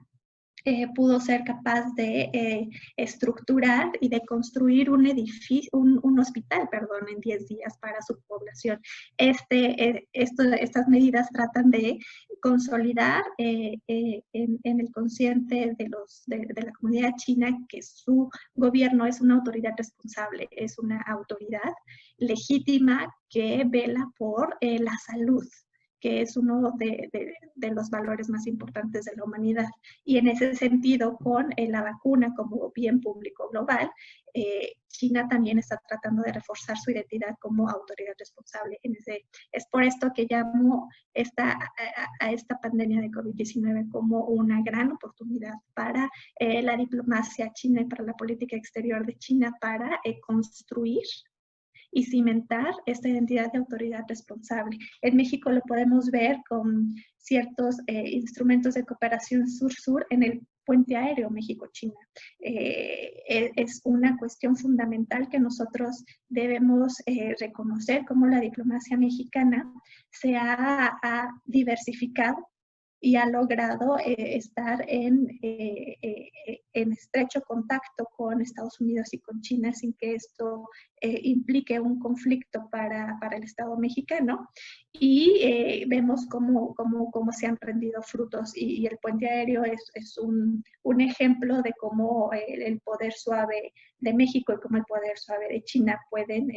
pudo ser capaz de estructurar y de construir un edificio, un hospital, perdón, en 10 días para su población. Estas medidas tratan de consolidar en el consciente de la comunidad china que su gobierno es una autoridad responsable, es una autoridad legítima que vela por la salud, que es uno de los valores más importantes de la humanidad. Y en ese sentido, con la vacuna como bien público global, China también está tratando de reforzar su identidad como autoridad responsable. Es por esto que llamo a esta pandemia de COVID-19 como una gran oportunidad para la diplomacia china y para la política exterior de China para construir y cimentar esta identidad de autoridad responsable. En México lo podemos ver con ciertos instrumentos de cooperación sur-sur en el puente aéreo México-China. Es una cuestión fundamental que nosotros debemos reconocer cómo la diplomacia mexicana se ha diversificado y ha logrado estar en estrecho contacto con Estados Unidos y con China sin que esto implique un conflicto para el Estado mexicano. Y vemos cómo se han rendido frutos y el puente aéreo es un ejemplo de cómo el poder suave de México y cómo el poder suave de China pueden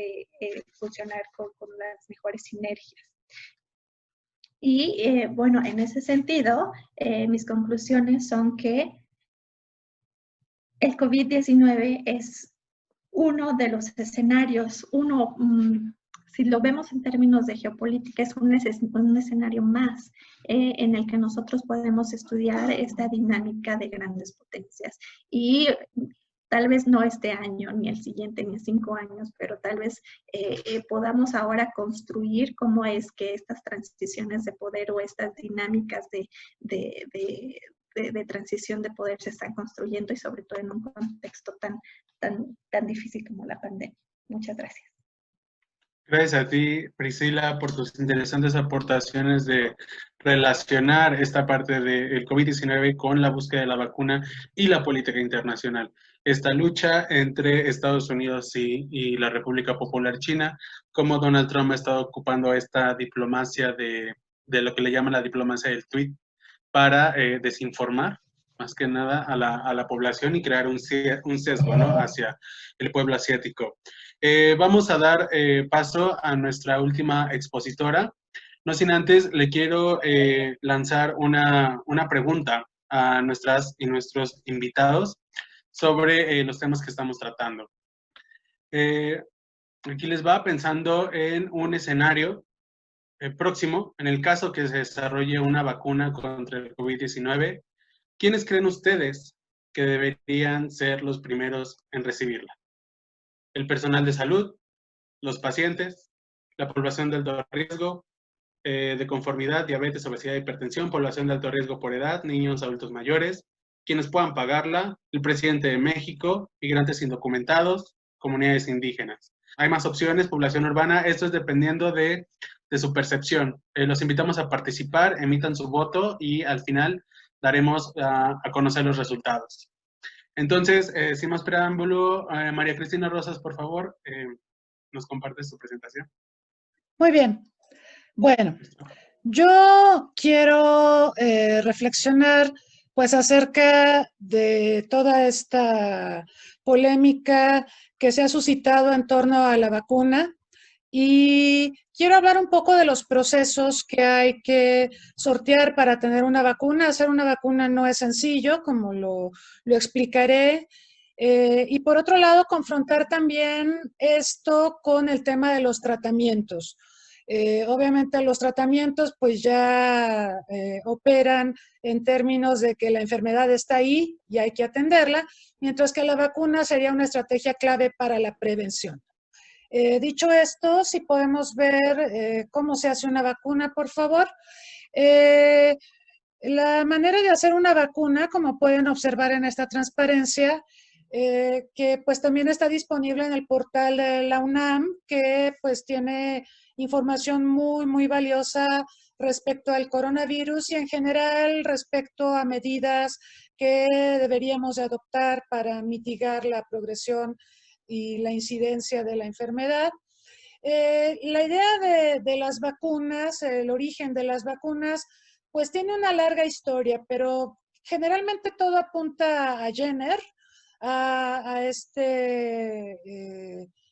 funcionar con las mejores sinergias. Y bueno, en ese sentido, mis conclusiones son que el COVID-19 es uno de los escenarios, si lo vemos en términos de geopolítica, es un escenario más en el que nosotros podemos estudiar esta dinámica de grandes potencias. Y tal vez no este año, ni el siguiente, ni en 5 años, pero tal vez podamos ahora construir cómo es que estas transiciones de poder o estas dinámicas de transición de poder se están construyendo y sobre todo en un contexto tan difícil como la pandemia. Muchas gracias. Gracias a ti, Priscila, por tus interesantes aportaciones de relacionar esta parte del COVID-19 con la búsqueda de la vacuna y la política internacional. Esta lucha entre Estados Unidos y la República Popular China, cómo Donald Trump ha estado ocupando esta diplomacia de lo que le llaman la diplomacia del tweet para desinformar más que nada a la población y crear un sesgo, ¿no?, hacia el pueblo asiático. Vamos a dar paso a nuestra última expositora. No sin antes, le quiero lanzar una pregunta a nuestras y nuestros invitados sobre los temas que estamos tratando. Aquí les va pensando en un escenario próximo, en el caso que se desarrolle una vacuna contra el COVID-19. ¿Quiénes creen ustedes que deberían ser los primeros en recibirla. El personal de salud, los pacientes, la población de alto riesgo, de conformidad, diabetes, obesidad, hipertensión, población de alto riesgo por edad, niños, adultos mayores, quienes puedan pagarla, el presidente de México, migrantes indocumentados, comunidades indígenas. Hay más opciones, población urbana, esto es dependiendo de su percepción. Los invitamos a participar, emitan su voto y al final daremos a conocer los resultados. Entonces, sin más preámbulo, María Cristina Rosas, por favor, nos comparte su presentación. Muy bien. Bueno, yo quiero reflexionar pues acerca de toda esta polémica que se ha suscitado en torno a la vacuna y quiero hablar un poco de los procesos que hay que sortear para tener una vacuna. Hacer una vacuna no es sencillo, como lo explicaré. Y por otro lado, confrontar también esto con el tema de los tratamientos. Obviamente los tratamientos pues ya operan en términos de que la enfermedad está ahí y hay que atenderla, mientras que la vacuna sería una estrategia clave para la prevención. Dicho esto, si podemos ver cómo se hace una vacuna, por favor. La manera de hacer una vacuna, como pueden observar en esta transparencia, que pues también está disponible en el portal de la UNAM, que pues tiene información muy, muy valiosa respecto al coronavirus y en general respecto a medidas que deberíamos adoptar para mitigar la progresión y la incidencia de la enfermedad. La idea de las vacunas, el origen de las vacunas, pues tiene una larga historia, pero generalmente todo apunta a Jenner, a este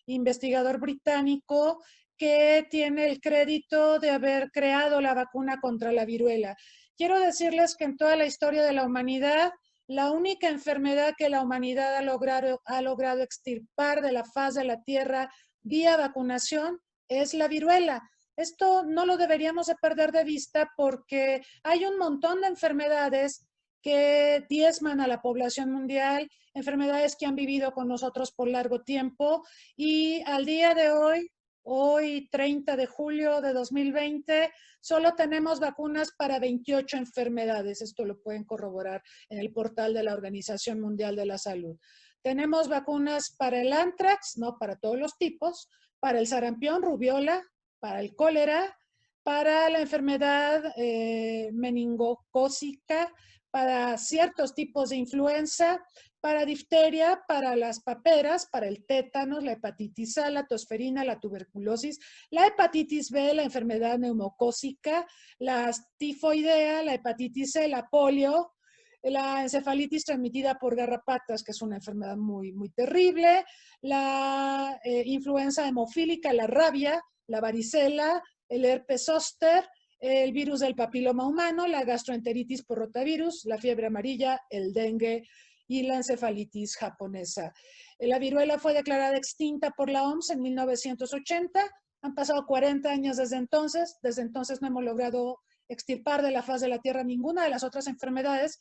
investigador británico que tiene el crédito de haber creado la vacuna contra la viruela. Quiero decirles que en toda la historia de la humanidad, la única enfermedad que la humanidad ha logrado extirpar de la faz de la Tierra vía vacunación es la viruela. Esto no lo deberíamos de perder de vista porque hay un montón de enfermedades que diezman a la población mundial, enfermedades que han vivido con nosotros por largo tiempo y al día de hoy 30 de julio de 2020, solo tenemos vacunas para 28 enfermedades. Esto lo pueden corroborar en el portal de la Organización Mundial de la Salud. Tenemos vacunas para el anthrax, no para todos los tipos, para el sarampión, rubiola, para el cólera, para la enfermedad meningocócica, para ciertos tipos de influenza, para difteria, para las paperas, para el tétanos, la hepatitis A, la tosferina, la tuberculosis, la hepatitis B, la enfermedad neumocócica, la tifoidea, la hepatitis C, la polio, la encefalitis transmitida por garrapatas, que es una enfermedad muy, muy terrible, la influenza hemofílica, la rabia, la varicela, el herpes zóster, el virus del papiloma humano, la gastroenteritis por rotavirus, la fiebre amarilla, el dengue y la encefalitis japonesa. La viruela fue declarada extinta por la OMS en 1980. Han pasado 40 años desde entonces. Desde entonces no hemos logrado extirpar de la faz de la Tierra ninguna de las otras enfermedades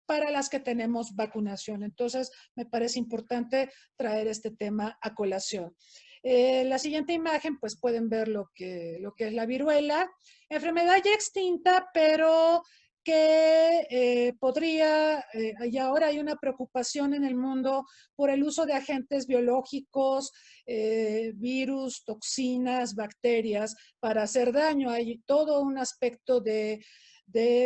para las que tenemos vacunación. Entonces, me parece importante traer este tema a colación. La siguiente imagen, pues pueden ver lo que es la viruela. Enfermedad ya extinta, pero que podría, y ahora hay una preocupación en el mundo por el uso de agentes biológicos, virus, toxinas, bacterias, para hacer daño. Hay todo un aspecto de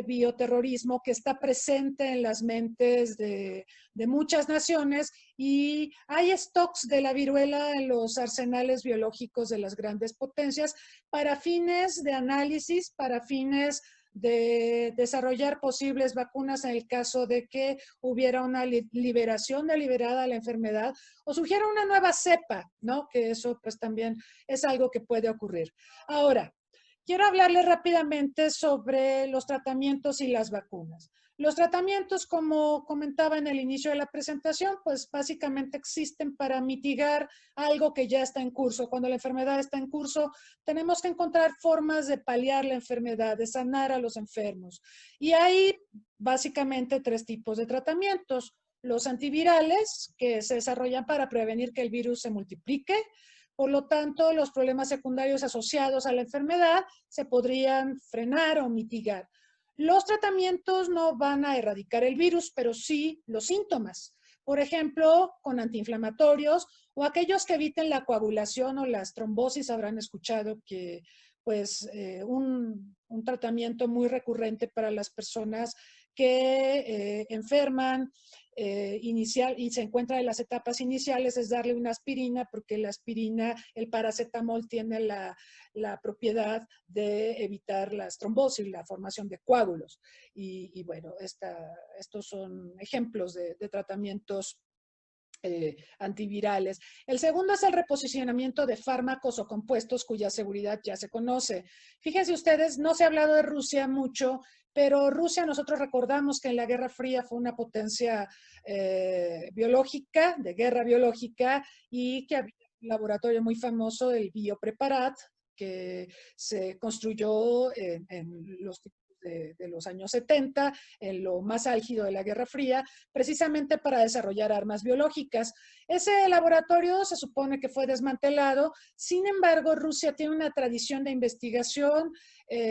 bioterrorismo que está presente en las mentes de muchas naciones y hay stocks de la viruela en los arsenales biológicos de las grandes potencias para fines de análisis, para fines de desarrollar posibles vacunas en el caso de que hubiera una liberación deliberada de la enfermedad o surgiera una nueva cepa, ¿no? Que eso pues también es algo que puede ocurrir. Ahora, quiero hablarles rápidamente sobre los tratamientos y las vacunas. Los tratamientos, como comentaba en el inicio de la presentación, pues básicamente existen para mitigar algo que ya está en curso. Cuando la enfermedad está en curso, tenemos que encontrar formas de paliar la enfermedad, de sanar a los enfermos. Y hay básicamente tres tipos de tratamientos. los antivirales que se desarrollan para prevenir que el virus se multiplique. Por lo tanto, los problemas secundarios asociados a la enfermedad se podrían frenar o mitigar. Los tratamientos no van a erradicar el virus, pero sí los síntomas. Por ejemplo, con antiinflamatorios o aquellos que eviten la coagulación o las trombosis. Habrán escuchado que pues, un tratamiento muy recurrente para las personas que enferman inicial y se encuentra en las etapas iniciales es darle una aspirina, porque la aspirina, el paracetamol, tiene la propiedad de evitar las trombosis, la formación de coágulos. Y bueno, estos son ejemplos de tratamientos antivirales. El segundo es el reposicionamiento de fármacos o compuestos cuya seguridad ya se conoce. Fíjense ustedes, no se ha hablado de Rusia mucho, pero Rusia, nosotros recordamos que en la Guerra Fría fue una potencia biológica, de guerra biológica, y que había un laboratorio muy famoso, el Biopreparat, que se construyó en los de los años 70, en lo más álgido de la Guerra Fría, precisamente para desarrollar armas biológicas. Ese laboratorio se supone que fue desmantelado. Sin embargo, Rusia tiene una tradición de investigación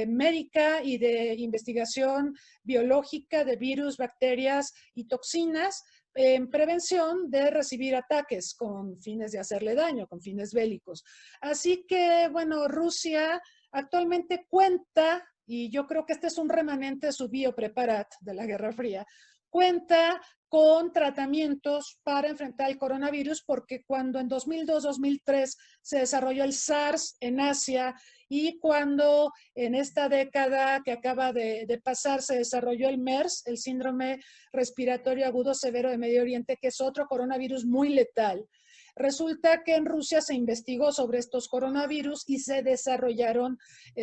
médica y de investigación biológica de virus, bacterias y toxinas en prevención de recibir ataques con fines de hacerle daño, con fines bélicos. Así que, bueno, Rusia actualmente cuenta, y yo creo que este es un remanente de su Biopreparat de la Guerra Fría, cuenta con tratamientos para enfrentar el coronavirus, porque cuando en 2002-2003 se desarrolló el SARS en Asia y cuando en esta década que acaba de pasar se desarrolló el MERS, el síndrome respiratorio agudo severo de Medio Oriente, que es otro coronavirus muy letal. Resulta que en Rusia se investigó sobre estos coronavirus y se desarrollaron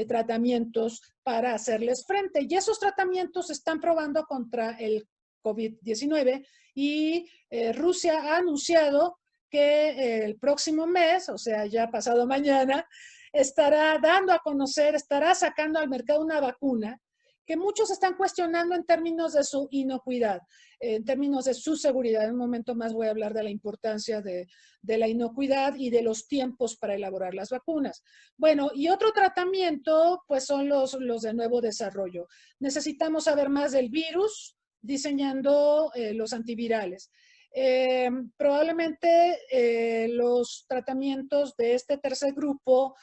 tratamientos para hacerles frente. Y esos tratamientos se están probando contra el COVID-19 y Rusia ha anunciado que el próximo mes, o sea, ya pasado mañana, estará dando a conocer, estará sacando al mercado una vacuna que muchos están cuestionando en términos de su inocuidad, en términos de su seguridad. En un momento más voy a hablar de la importancia de la inocuidad y de los tiempos para elaborar las vacunas. Bueno, y otro tratamiento, pues son los de nuevo desarrollo. Necesitamos saber más del virus, diseñando los antivirales. Probablemente los tratamientos de este tercer grupo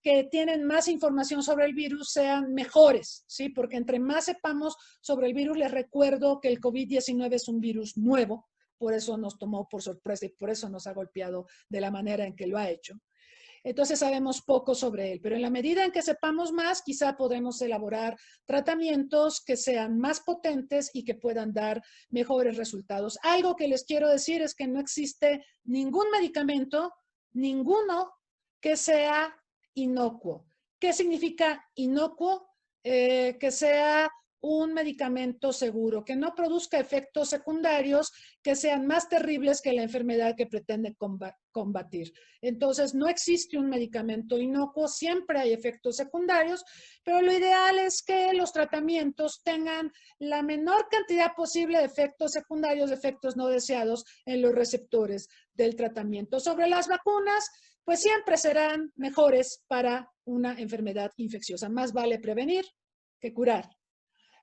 que tienen más información sobre el virus sean mejores, ¿sí? Porque entre más sepamos sobre el virus, les recuerdo que el COVID-19 es un virus nuevo, por eso nos tomó por sorpresa y por eso nos ha golpeado de la manera en que lo ha hecho. Entonces sabemos poco sobre él, pero en la medida en que sepamos más, quizá podremos elaborar tratamientos que sean más potentes y que puedan dar mejores resultados. Algo que les quiero decir es que no existe ningún medicamento, ninguno, que sea inocuo. ¿Qué significa inocuo? Que sea un medicamento seguro, que no produzca efectos secundarios que sean más terribles que la enfermedad que pretende combatir. Entonces, no existe un medicamento inocuo, siempre hay efectos secundarios, pero lo ideal es que los tratamientos tengan la menor cantidad posible de efectos secundarios, de efectos no deseados en los receptores del tratamiento. Sobre las vacunas, pues siempre serán mejores para una enfermedad infecciosa. Más vale prevenir que curar.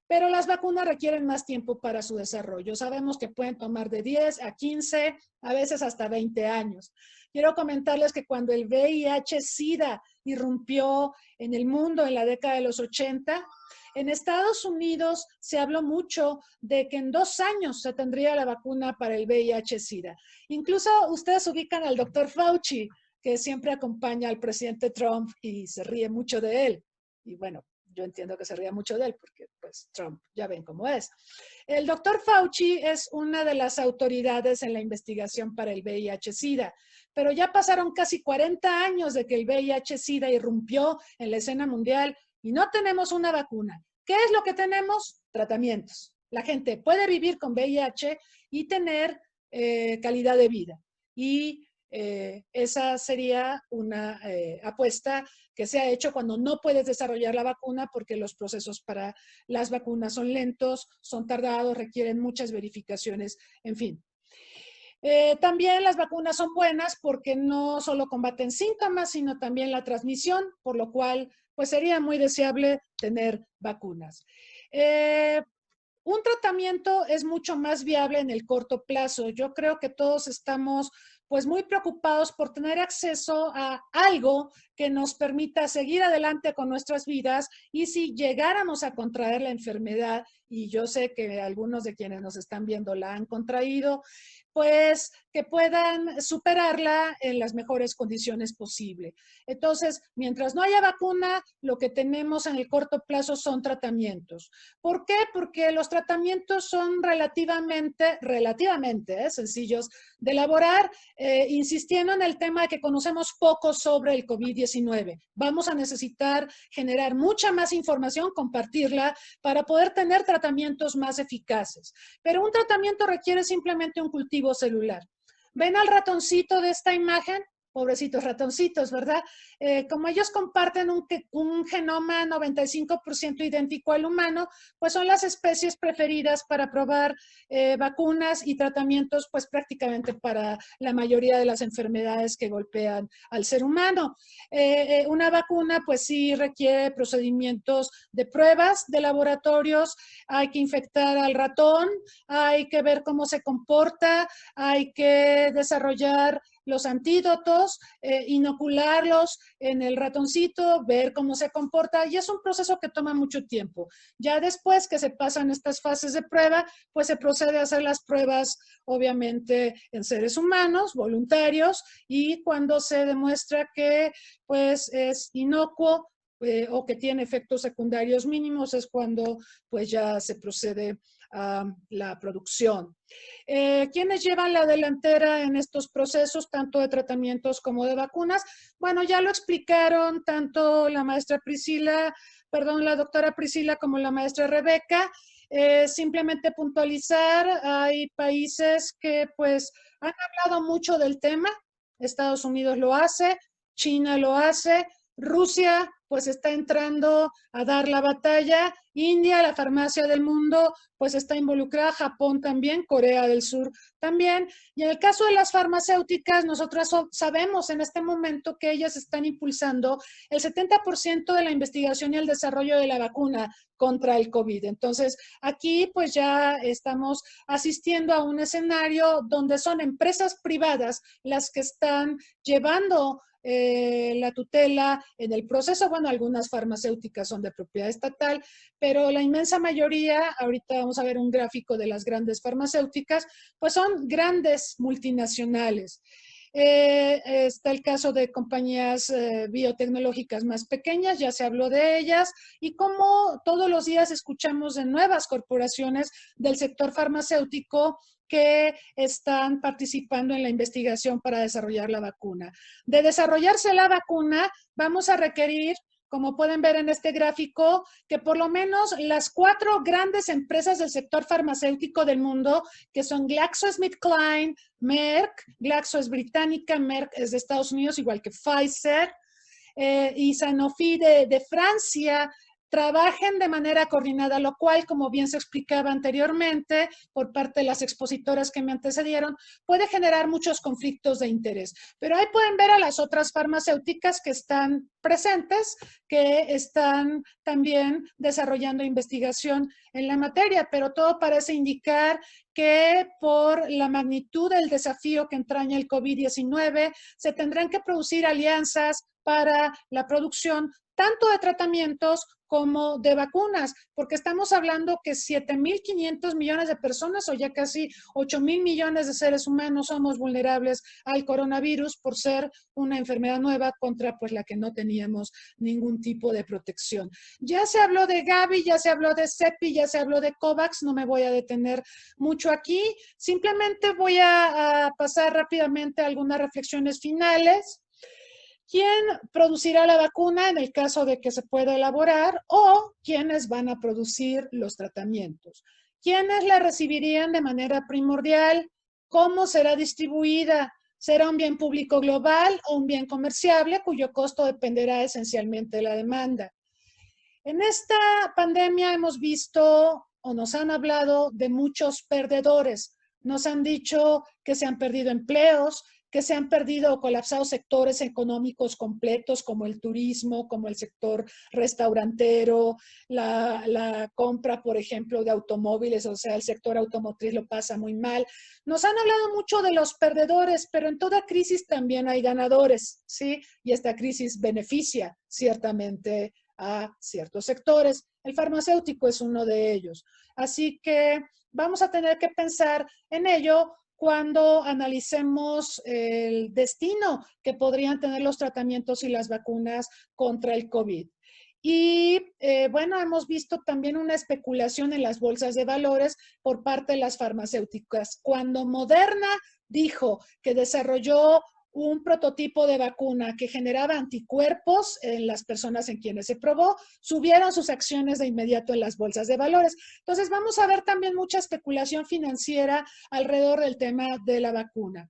Pero las vacunas requieren más tiempo para su desarrollo. Sabemos que pueden tomar de 10 a 15, a veces hasta 20 años. Quiero comentarles que cuando el VIH-Sida irrumpió en el mundo en la década de los 80, en Estados Unidos se habló mucho de que en 2 años se tendría la vacuna para el VIH-Sida. Incluso ustedes ubican al doctor Fauci, que siempre acompaña al presidente Trump y se ríe mucho de él. Y bueno, yo entiendo que se ría mucho de él porque pues Trump ya ven cómo es. El doctor Fauci es una de las autoridades en la investigación para el VIH-Sida, pero ya pasaron casi 40 años de que el VIH-Sida irrumpió en la escena mundial y no tenemos una vacuna. ¿Qué es lo que tenemos? Tratamientos. La gente puede vivir con VIH y tener calidad de vida. Y esa sería una apuesta que se ha hecho cuando no puedes desarrollar la vacuna porque los procesos para las vacunas son lentos, son tardados, requieren muchas verificaciones, en fin. También las vacunas son buenas porque no solo combaten síntomas, sino también la transmisión, por lo cual pues sería muy deseable tener vacunas. Un tratamiento es mucho más viable en el corto plazo. Yo creo que todos estamos pues muy preocupados por tener acceso a algo que nos permita seguir adelante con nuestras vidas y si llegáramos a contraer la enfermedad, y yo sé que algunos de quienes nos están viendo la han contraído, pues que puedan superarla en las mejores condiciones posible. Entonces, mientras no haya vacuna, lo que tenemos en el corto plazo son tratamientos. ¿Por qué? Porque los tratamientos son relativamente sencillos de elaborar, insistiendo en el tema de que conocemos poco sobre el COVID-19. Vamos a necesitar generar mucha más información, compartirla, para poder tener tratamientos más eficaces. Pero un tratamiento requiere simplemente un cultivo celular. ¿Ven al ratoncito de esta imagen? Pobrecitos ratoncitos, ¿verdad? Como ellos comparten un genoma 95% idéntico al humano, pues son las especies preferidas para probar vacunas y tratamientos, pues prácticamente para la mayoría de las enfermedades que golpean al ser humano. Una vacuna, pues sí requiere procedimientos de pruebas de laboratorios, hay que infectar al ratón, hay que ver cómo se comporta, hay que desarrollar los antídotos, inocularlos en el ratoncito, ver cómo se comporta, y es un proceso que toma mucho tiempo. Ya después que se pasan estas fases de prueba, pues se procede a hacer las pruebas, obviamente, en seres humanos, voluntarios, y cuando se demuestra que pues es inocuo o que tiene efectos secundarios mínimos, es cuando pues ya se procede a la producción. ¿Quiénes llevan la delantera en estos procesos, tanto de tratamientos como de vacunas? Bueno, ya lo explicaron tanto la doctora Priscila como la maestra Rebeca. Simplemente puntualizar, hay países que pues han hablado mucho del tema. Estados Unidos lo hace, China lo hace, Rusia pues está entrando a dar la batalla, India, la farmacia del mundo, pues está involucrada, Japón también, Corea del Sur también. Y en el caso de las farmacéuticas, nosotros sabemos en este momento que ellas están impulsando el 70% de la investigación y el desarrollo de la vacuna contra el COVID. Entonces, aquí pues ya estamos asistiendo a un escenario donde son empresas privadas las que están llevando la tutela en el proceso. Bueno, algunas farmacéuticas son de propiedad estatal, pero la inmensa mayoría, ahorita vamos a ver un gráfico de las grandes farmacéuticas, pues son grandes multinacionales. Está el caso de compañías biotecnológicas más pequeñas, ya se habló de ellas, y como todos los días escuchamos de nuevas corporaciones del sector farmacéutico que están participando en la investigación para desarrollar la vacuna. De desarrollarse la vacuna, vamos a requerir, como pueden ver en este gráfico, que por lo menos las 4 grandes empresas del sector farmacéutico del mundo, que son GlaxoSmithKline, Merck, Glaxo es británica, Merck es de Estados Unidos, igual que Pfizer, y Sanofi de Francia, trabajen de manera coordinada, lo cual, como bien se explicaba anteriormente por parte de las expositoras que me antecedieron, puede generar muchos conflictos de interés. Pero ahí pueden ver a las otras farmacéuticas que están presentes, que están también desarrollando investigación en la materia, pero todo parece indicar que por la magnitud del desafío que entraña el COVID-19, se tendrán que producir alianzas para la producción tanto de tratamientos como de vacunas, porque estamos hablando que 7.500 millones de personas o ya casi 8.000 millones de seres humanos somos vulnerables al coronavirus por ser una enfermedad nueva contra pues la que no teníamos ningún tipo de protección. Ya se habló de Gavi, ya se habló de CEPI, ya se habló de COVAX, no me voy a detener mucho aquí, simplemente voy a pasar rápidamente a algunas reflexiones finales. ¿Quién producirá la vacuna en el caso de que se pueda elaborar o quiénes van a producir los tratamientos? ¿Quiénes la recibirían de manera primordial? ¿Cómo será distribuida? ¿Será un bien público global o un bien comerciable cuyo costo dependerá esencialmente de la demanda? En esta pandemia hemos visto o nos han hablado de muchos perdedores. Nos han dicho que se han perdido empleos, que se han perdido o colapsado sectores económicos completos como el turismo, como el sector restaurantero, la compra, por ejemplo, de automóviles, o sea, el sector automotriz lo pasa muy mal. Nos han hablado mucho de los perdedores, pero en toda crisis también hay ganadores, ¿sí? Y esta crisis beneficia ciertamente a ciertos sectores. El farmacéutico es uno de ellos. Así que vamos a tener que pensar en ello cuando analicemos el destino que podrían tener los tratamientos y las vacunas contra el COVID. Y bueno, hemos visto también una especulación en las bolsas de valores por parte de las farmacéuticas. Cuando Moderna dijo que desarrolló un prototipo de vacuna que generaba anticuerpos en las personas en quienes se probó, subieron sus acciones de inmediato en las bolsas de valores. Entonces vamos a ver también mucha especulación financiera alrededor del tema de la vacuna.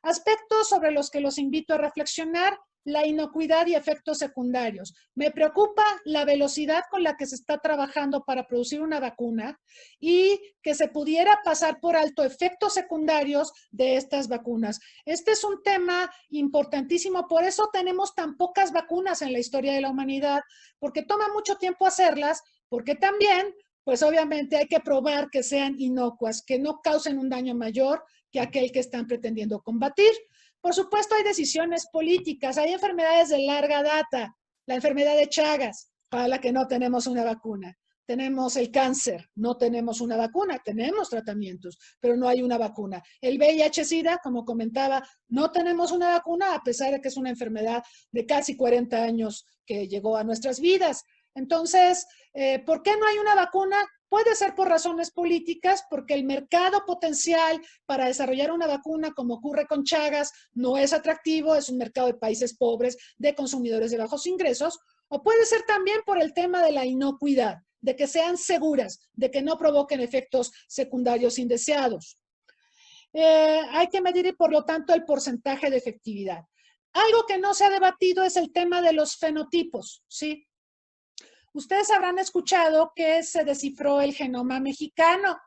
Aspectos sobre los que los invito a reflexionar: la inocuidad y efectos secundarios. Me preocupa la velocidad con la que se está trabajando para producir una vacuna y que se pudiera pasar por alto efectos secundarios de estas vacunas. Este es un tema importantísimo, por eso tenemos tan pocas vacunas en la historia de la humanidad, porque toma mucho tiempo hacerlas, porque también, pues obviamente hay que probar que sean inocuas, que no causen un daño mayor que aquel que están pretendiendo combatir. Por supuesto, hay decisiones políticas, hay enfermedades de larga data, la enfermedad de Chagas, para la que no tenemos una vacuna. Tenemos el cáncer, no tenemos una vacuna, tenemos tratamientos, pero no hay una vacuna. El VIH-Sida, como comentaba, no tenemos una vacuna, a pesar de que es una enfermedad de casi 40 años que llegó a nuestras vidas. Entonces, ¿por qué no hay una vacuna? Puede ser por razones políticas, porque el mercado potencial para desarrollar una vacuna, como ocurre con Chagas, no es atractivo, es un mercado de países pobres, de consumidores de bajos ingresos, o puede ser también por el tema de la inocuidad, de que sean seguras, de que no provoquen efectos secundarios indeseados. Hay que medir, por lo tanto, el porcentaje de efectividad. Algo que no se ha debatido es el tema de los fenotipos, ¿sí? Ustedes habrán escuchado que se descifró el genoma mexicano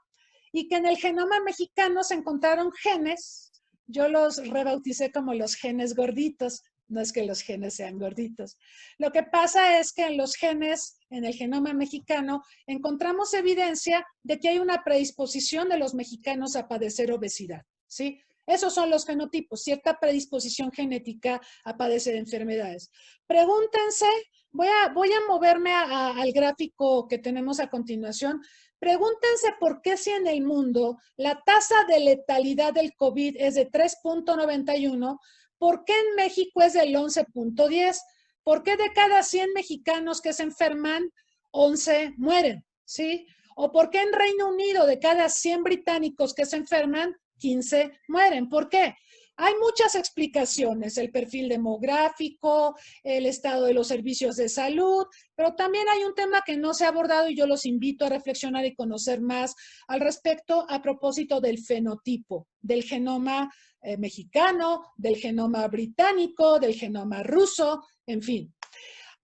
y que en el genoma mexicano se encontraron genes, yo los rebauticé como los genes gorditos, no es que los genes sean gorditos. Lo que pasa es que en los genes, en el genoma mexicano, encontramos evidencia de que hay una predisposición de los mexicanos a padecer obesidad, ¿sí? Esos son los fenotipos, cierta predisposición genética a padecer enfermedades. Pregúntense, voy a moverme al gráfico que tenemos a continuación. Pregúntense por qué si en el mundo la tasa de letalidad del COVID es de 3.91, ¿por qué en México es del 11.10? ¿Por qué de cada 100 mexicanos que se enferman, 11 mueren? ¿Sí? ¿O por qué en Reino Unido de cada 100 británicos que se enferman, 15 mueren? ¿Por qué? Hay muchas explicaciones, el perfil demográfico, el estado de los servicios de salud, pero también hay un tema que no se ha abordado y yo los invito a reflexionar y conocer más al respecto a propósito del fenotipo, del genoma mexicano, del genoma británico, del genoma ruso, en fin.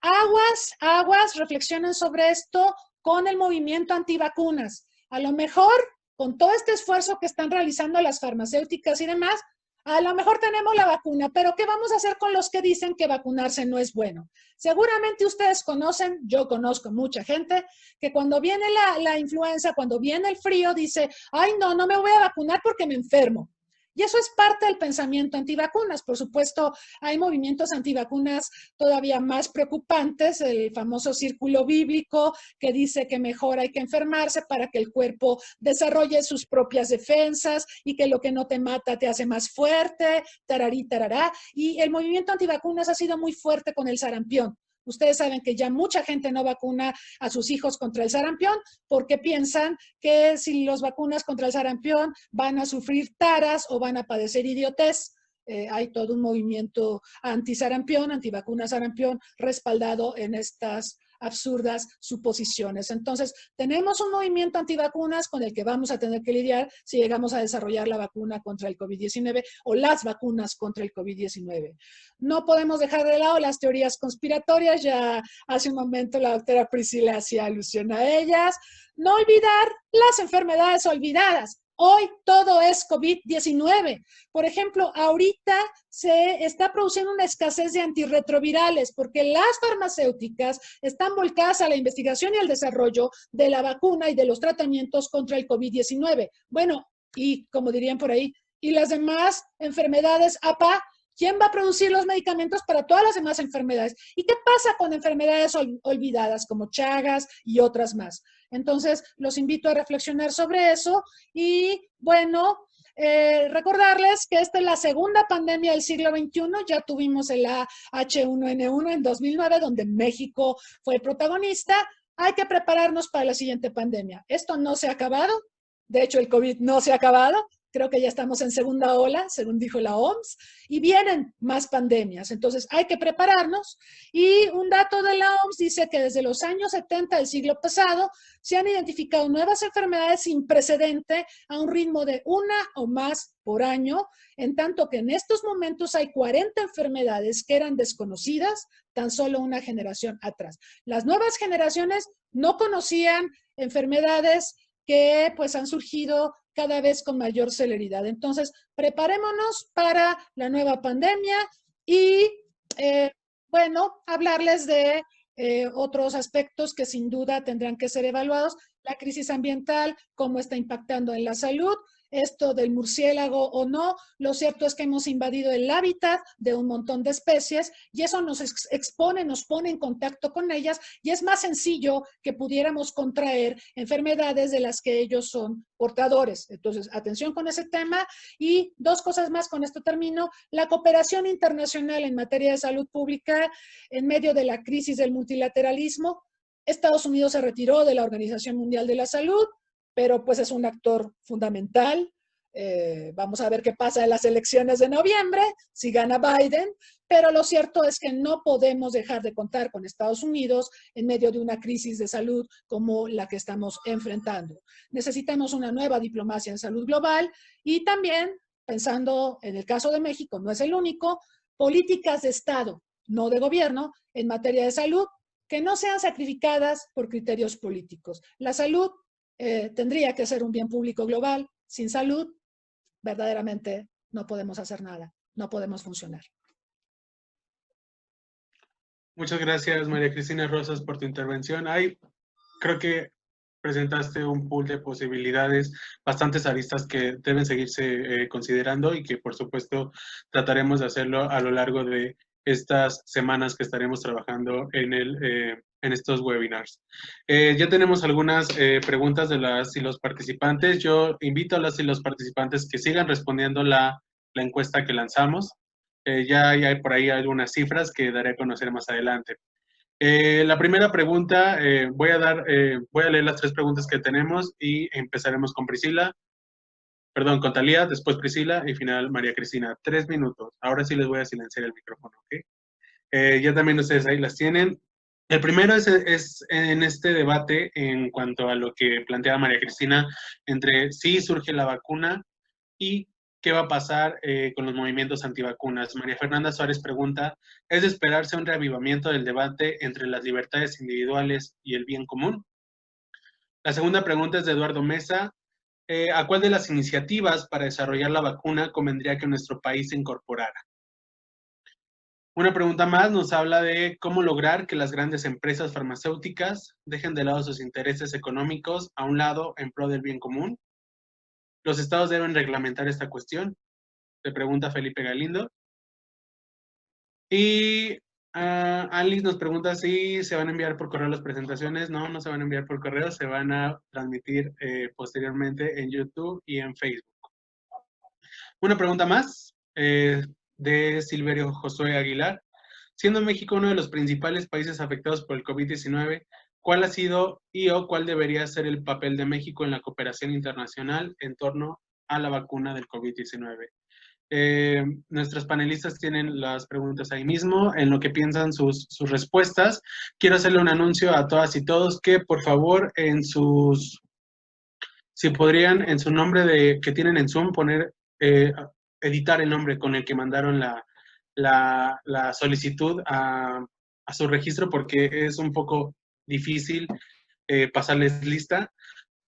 Aguas, reflexionen sobre esto con el movimiento antivacunas. A lo mejor, con todo este esfuerzo que están realizando las farmacéuticas y demás, a lo mejor tenemos la vacuna, pero ¿qué vamos a hacer con los que dicen que vacunarse no es bueno? Seguramente ustedes conocen, yo conozco mucha gente, que cuando viene la influenza, cuando viene el frío, dice, ay, no me voy a vacunar porque me enfermo. Y eso es parte del pensamiento antivacunas. Por supuesto, hay movimientos antivacunas todavía más preocupantes, el famoso círculo bíblico que dice que mejor hay que enfermarse para que el cuerpo desarrolle sus propias defensas y que lo que no te mata te hace más fuerte, tararí, tarará. Y el movimiento antivacunas ha sido muy fuerte con el sarampión. Ustedes saben que ya mucha gente no vacuna a sus hijos contra el sarampión porque piensan que si los vacunas contra el sarampión van a sufrir taras o van a padecer idiotez. Hay todo un movimiento anti-sarampión, antivacuna sarampión, respaldado en estas absurdas suposiciones. Entonces, tenemos un movimiento antivacunas con el que vamos a tener que lidiar si llegamos a desarrollar la vacuna contra el COVID-19 o las vacunas contra el COVID-19. No podemos dejar de lado las teorías conspiratorias, ya hace un momento la doctora Priscila hacía alusión a ellas. No olvidar las enfermedades olvidadas. Hoy todo es COVID-19. Por ejemplo, ahorita se está produciendo una escasez de antirretrovirales porque las farmacéuticas están volcadas a la investigación y al desarrollo de la vacuna y de los tratamientos contra el COVID-19. Bueno, y como dirían por ahí, ¿y las demás enfermedades, APA? ¿Quién va a producir los medicamentos para todas las demás enfermedades? ¿Y qué pasa con enfermedades olvidadas como Chagas y otras más? Entonces, los invito a reflexionar sobre eso y, bueno, recordarles que esta es la segunda pandemia del siglo XXI. Ya tuvimos el H1N1 en 2009, donde México fue protagonista. Hay que prepararnos para la siguiente pandemia. Esto no se ha acabado. De hecho, el COVID no se ha acabado. Creo que ya estamos en segunda ola, según dijo la OMS, y vienen más pandemias. Entonces, hay que prepararnos. Y un dato de la OMS dice que desde los años 70 del siglo pasado se han identificado nuevas enfermedades sin precedente a un ritmo de una o más por año, en tanto que en estos momentos hay 40 enfermedades que eran desconocidas tan solo una generación atrás. Las nuevas generaciones no conocían enfermedades que pues han surgido cada vez con mayor celeridad. Entonces, preparémonos para la nueva pandemia y, bueno, hablarles de otros aspectos que sin duda tendrán que ser evaluados. La crisis ambiental, cómo está impactando en la salud, esto del murciélago o no. Lo cierto es que hemos invadido el hábitat de un montón de especies y eso nos expone, nos pone en contacto con ellas y es más sencillo que pudiéramos contraer enfermedades de las que ellos son portadores. Entonces, atención con ese tema. Y dos cosas más, con esto termino. La cooperación internacional en materia de salud pública en medio de la crisis del multilateralismo. Estados Unidos se retiró de la Organización Mundial de la Salud, pero pues es un actor fundamental. Vamos a ver qué pasa en las elecciones de noviembre, si gana Biden, pero lo cierto es que no podemos dejar de contar con Estados Unidos en medio de una crisis de salud como la que estamos enfrentando. Necesitamos una nueva diplomacia en salud global y también, pensando en el caso de México, no es el único, políticas de Estado, no de gobierno, en materia de salud, que no sean sacrificadas por criterios políticos. La salud tendría que ser un bien público global. Sin salud, verdaderamente no podemos hacer nada, no podemos funcionar. Muchas gracias, María Cristina Rosas, por tu intervención. Creo que presentaste un pool de posibilidades, bastantes aristas que deben seguirse considerando y que, por supuesto, trataremos de hacerlo a lo largo de estas semanas que estaremos trabajando en estos webinars. Ya tenemos algunas preguntas de las y los participantes. Yo invito a las y los participantes que sigan respondiendo la encuesta que lanzamos. Ya hay por ahí algunas cifras que daré a conocer más adelante. La primera pregunta, voy a leer las 3 preguntas que tenemos y empezaremos con con Talía, después Priscila y final María Cristina. 3 minutos. Ahora sí les voy a silenciar el micrófono, ¿ok? Ya también ustedes ahí las tienen. El primero es en este debate en cuanto a lo que planteaba María Cristina entre si surge la vacuna y qué va a pasar con los movimientos antivacunas. María Fernanda Suárez pregunta, ¿es de esperarse un reavivamiento del debate entre las libertades individuales y el bien común? La segunda pregunta es de Eduardo Mesa. ¿A cuál de las iniciativas para desarrollar la vacuna convendría que nuestro país se incorporara? Una pregunta más nos habla de cómo lograr que las grandes empresas farmacéuticas dejen de lado sus intereses económicos a un lado en pro del bien común. ¿Los estados deben reglamentar esta cuestión? Le pregunta Felipe Galindo. Y Alice nos pregunta si se van a enviar por correo las presentaciones. No, no se van a enviar por correo, se van a transmitir posteriormente en YouTube y en Facebook. Una pregunta más de Silverio Josué Aguilar. Siendo México uno de los principales países afectados por el COVID-19, ¿cuál ha sido o cuál debería ser el papel de México en la cooperación internacional en torno a la vacuna del COVID-19? Nuestros panelistas tienen las preguntas ahí mismo, en lo que piensan sus respuestas. Quiero hacerle un anuncio a todas y todos que, por favor, si podrían, en su nombre que tienen en Zoom, poner, editar el nombre con el que mandaron la solicitud a su registro, porque es un poco difícil pasarles lista.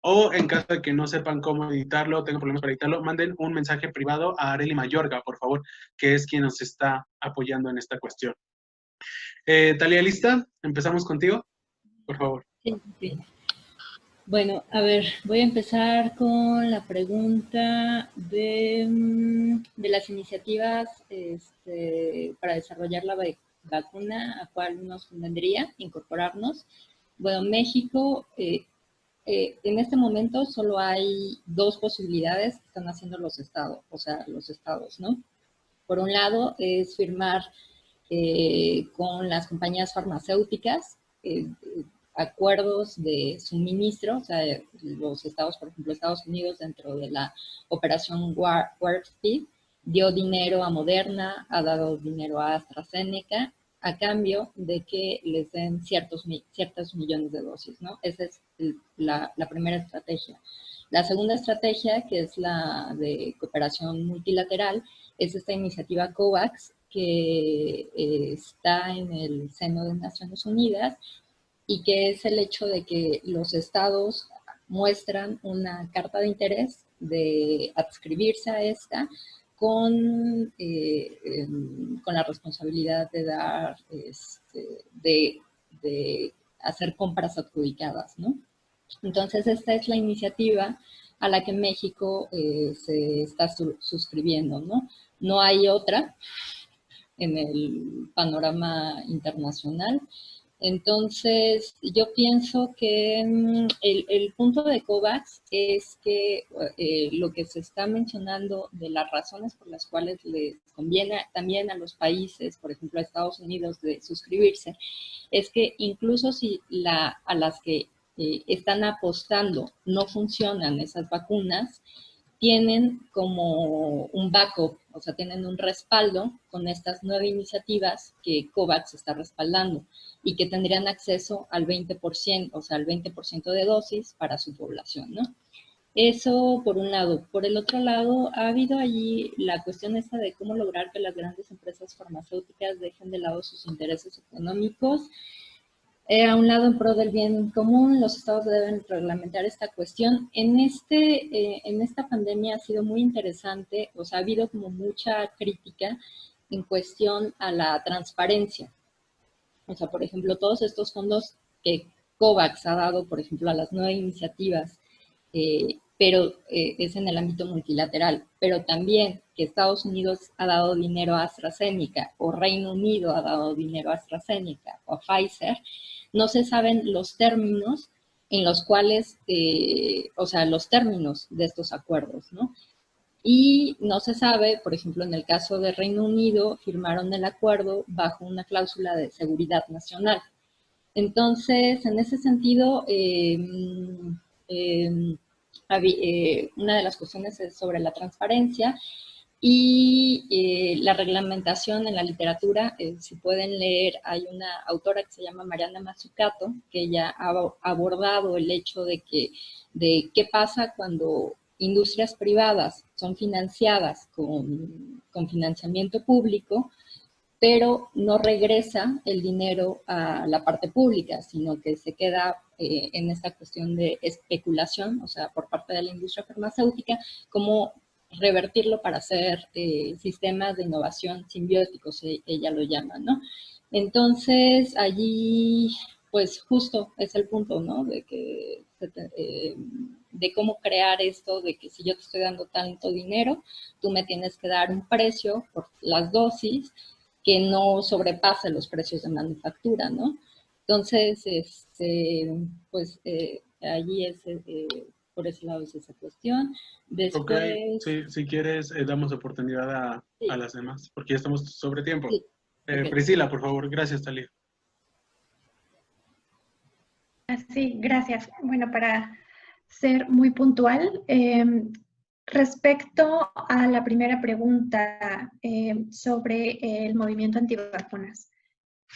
O en caso de que no sepan cómo editarlo, tengan problemas para editarlo, manden un mensaje privado a Arely Mayorga, por favor, que es quien nos está apoyando en esta cuestión. Talia, ¿lista? Empezamos contigo, por favor. Sí, sí. Bueno, a ver, voy a empezar con la pregunta de las iniciativas para desarrollar la vacuna, ¿a cuál nos convendría incorporarnos? Bueno, México, en este momento solo hay dos posibilidades que están haciendo los estados, ¿no? Por un lado es firmar con las compañías farmacéuticas, acuerdos de suministro, o sea, los estados, por ejemplo, Estados Unidos dentro de la operación Warp Speed, dio dinero a Moderna, ha dado dinero a AstraZeneca, a cambio de que les den ciertos millones de dosis, ¿no? Esa es la primera estrategia. La segunda estrategia, que es la de cooperación multilateral, es esta iniciativa COVAX, que está en el seno de Naciones Unidas, y que es el hecho de que los estados muestran una carta de interés de adscribirse a esta con la responsabilidad de dar, de hacer compras adjudicadas, ¿no? Entonces, esta es la iniciativa a la que México se está suscribiendo, ¿no? No hay otra en el panorama internacional. Entonces, yo pienso que el punto de COVAX es que lo que se está mencionando de las razones por las cuales les conviene también a los países, por ejemplo a Estados Unidos, de suscribirse, es que incluso si a las que están apostando no funcionan esas vacunas, tienen como un backup, o sea, tienen un respaldo con estas 9 iniciativas que COVAX está respaldando y que tendrían acceso al 20%, o sea, al 20% de dosis para su población, ¿no? Eso por un lado. Por el otro lado, ha habido allí la cuestión esta de cómo lograr que las grandes empresas farmacéuticas dejen de lado sus intereses económicos. A un lado, en pro del bien común, los estados deben reglamentar esta cuestión. En esta pandemia ha sido muy interesante, o sea, ha habido como mucha crítica en cuestión a la transparencia. O sea, por ejemplo, todos estos fondos que COVAX ha dado, por ejemplo, a las 9 iniciativas, pero es en el ámbito multilateral, pero también que Estados Unidos ha dado dinero a AstraZeneca, o Reino Unido ha dado dinero a AstraZeneca, o a Pfizer, no se saben los términos en los cuales, o sea, los términos de estos acuerdos, ¿no? Y no se sabe, por ejemplo, en el caso de Reino Unido, firmaron el acuerdo bajo una cláusula de seguridad nacional. Entonces, en ese sentido, una de las cuestiones es sobre la transparencia y la reglamentación en la literatura. Si pueden leer, hay una autora que se llama Mariana Mazzucato, que ella ha abordado el hecho de qué pasa cuando industrias privadas son financiadas con financiamiento público, pero no regresa el dinero a la parte pública, sino que se queda en esta cuestión de especulación, o sea, por parte de la industria farmacéutica, cómo revertirlo para hacer sistemas de innovación simbióticos, ella lo llama, ¿no? Entonces, allí, pues justo es el punto, ¿no? De cómo crear esto, de que si yo te estoy dando tanto dinero, tú me tienes que dar un precio por las dosis que no sobrepase los precios de manufactura, ¿no? Entonces, pues allí es, por ese lado es esa cuestión. Después... Ok, sí, si quieres, damos oportunidad a las demás, porque ya estamos sobre tiempo. Sí. Okay. Priscila, por favor. Gracias, Talia. Sí, gracias. Bueno, para ser muy puntual, Respecto a la primera pregunta sobre el movimiento antivacunas,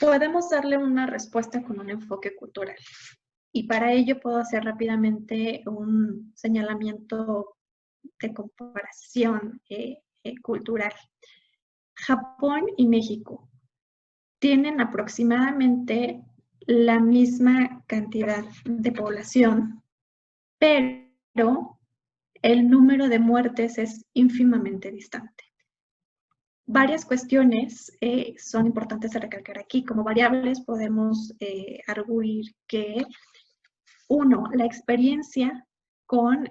podemos darle una respuesta con un enfoque cultural. Y para ello puedo hacer rápidamente un señalamiento de comparación cultural. Japón y México tienen aproximadamente la misma cantidad de población, pero el número de muertes es ínfimamente distante. Varias cuestiones son importantes de recalcar aquí. Como variables podemos arguir que, uno, la experiencia con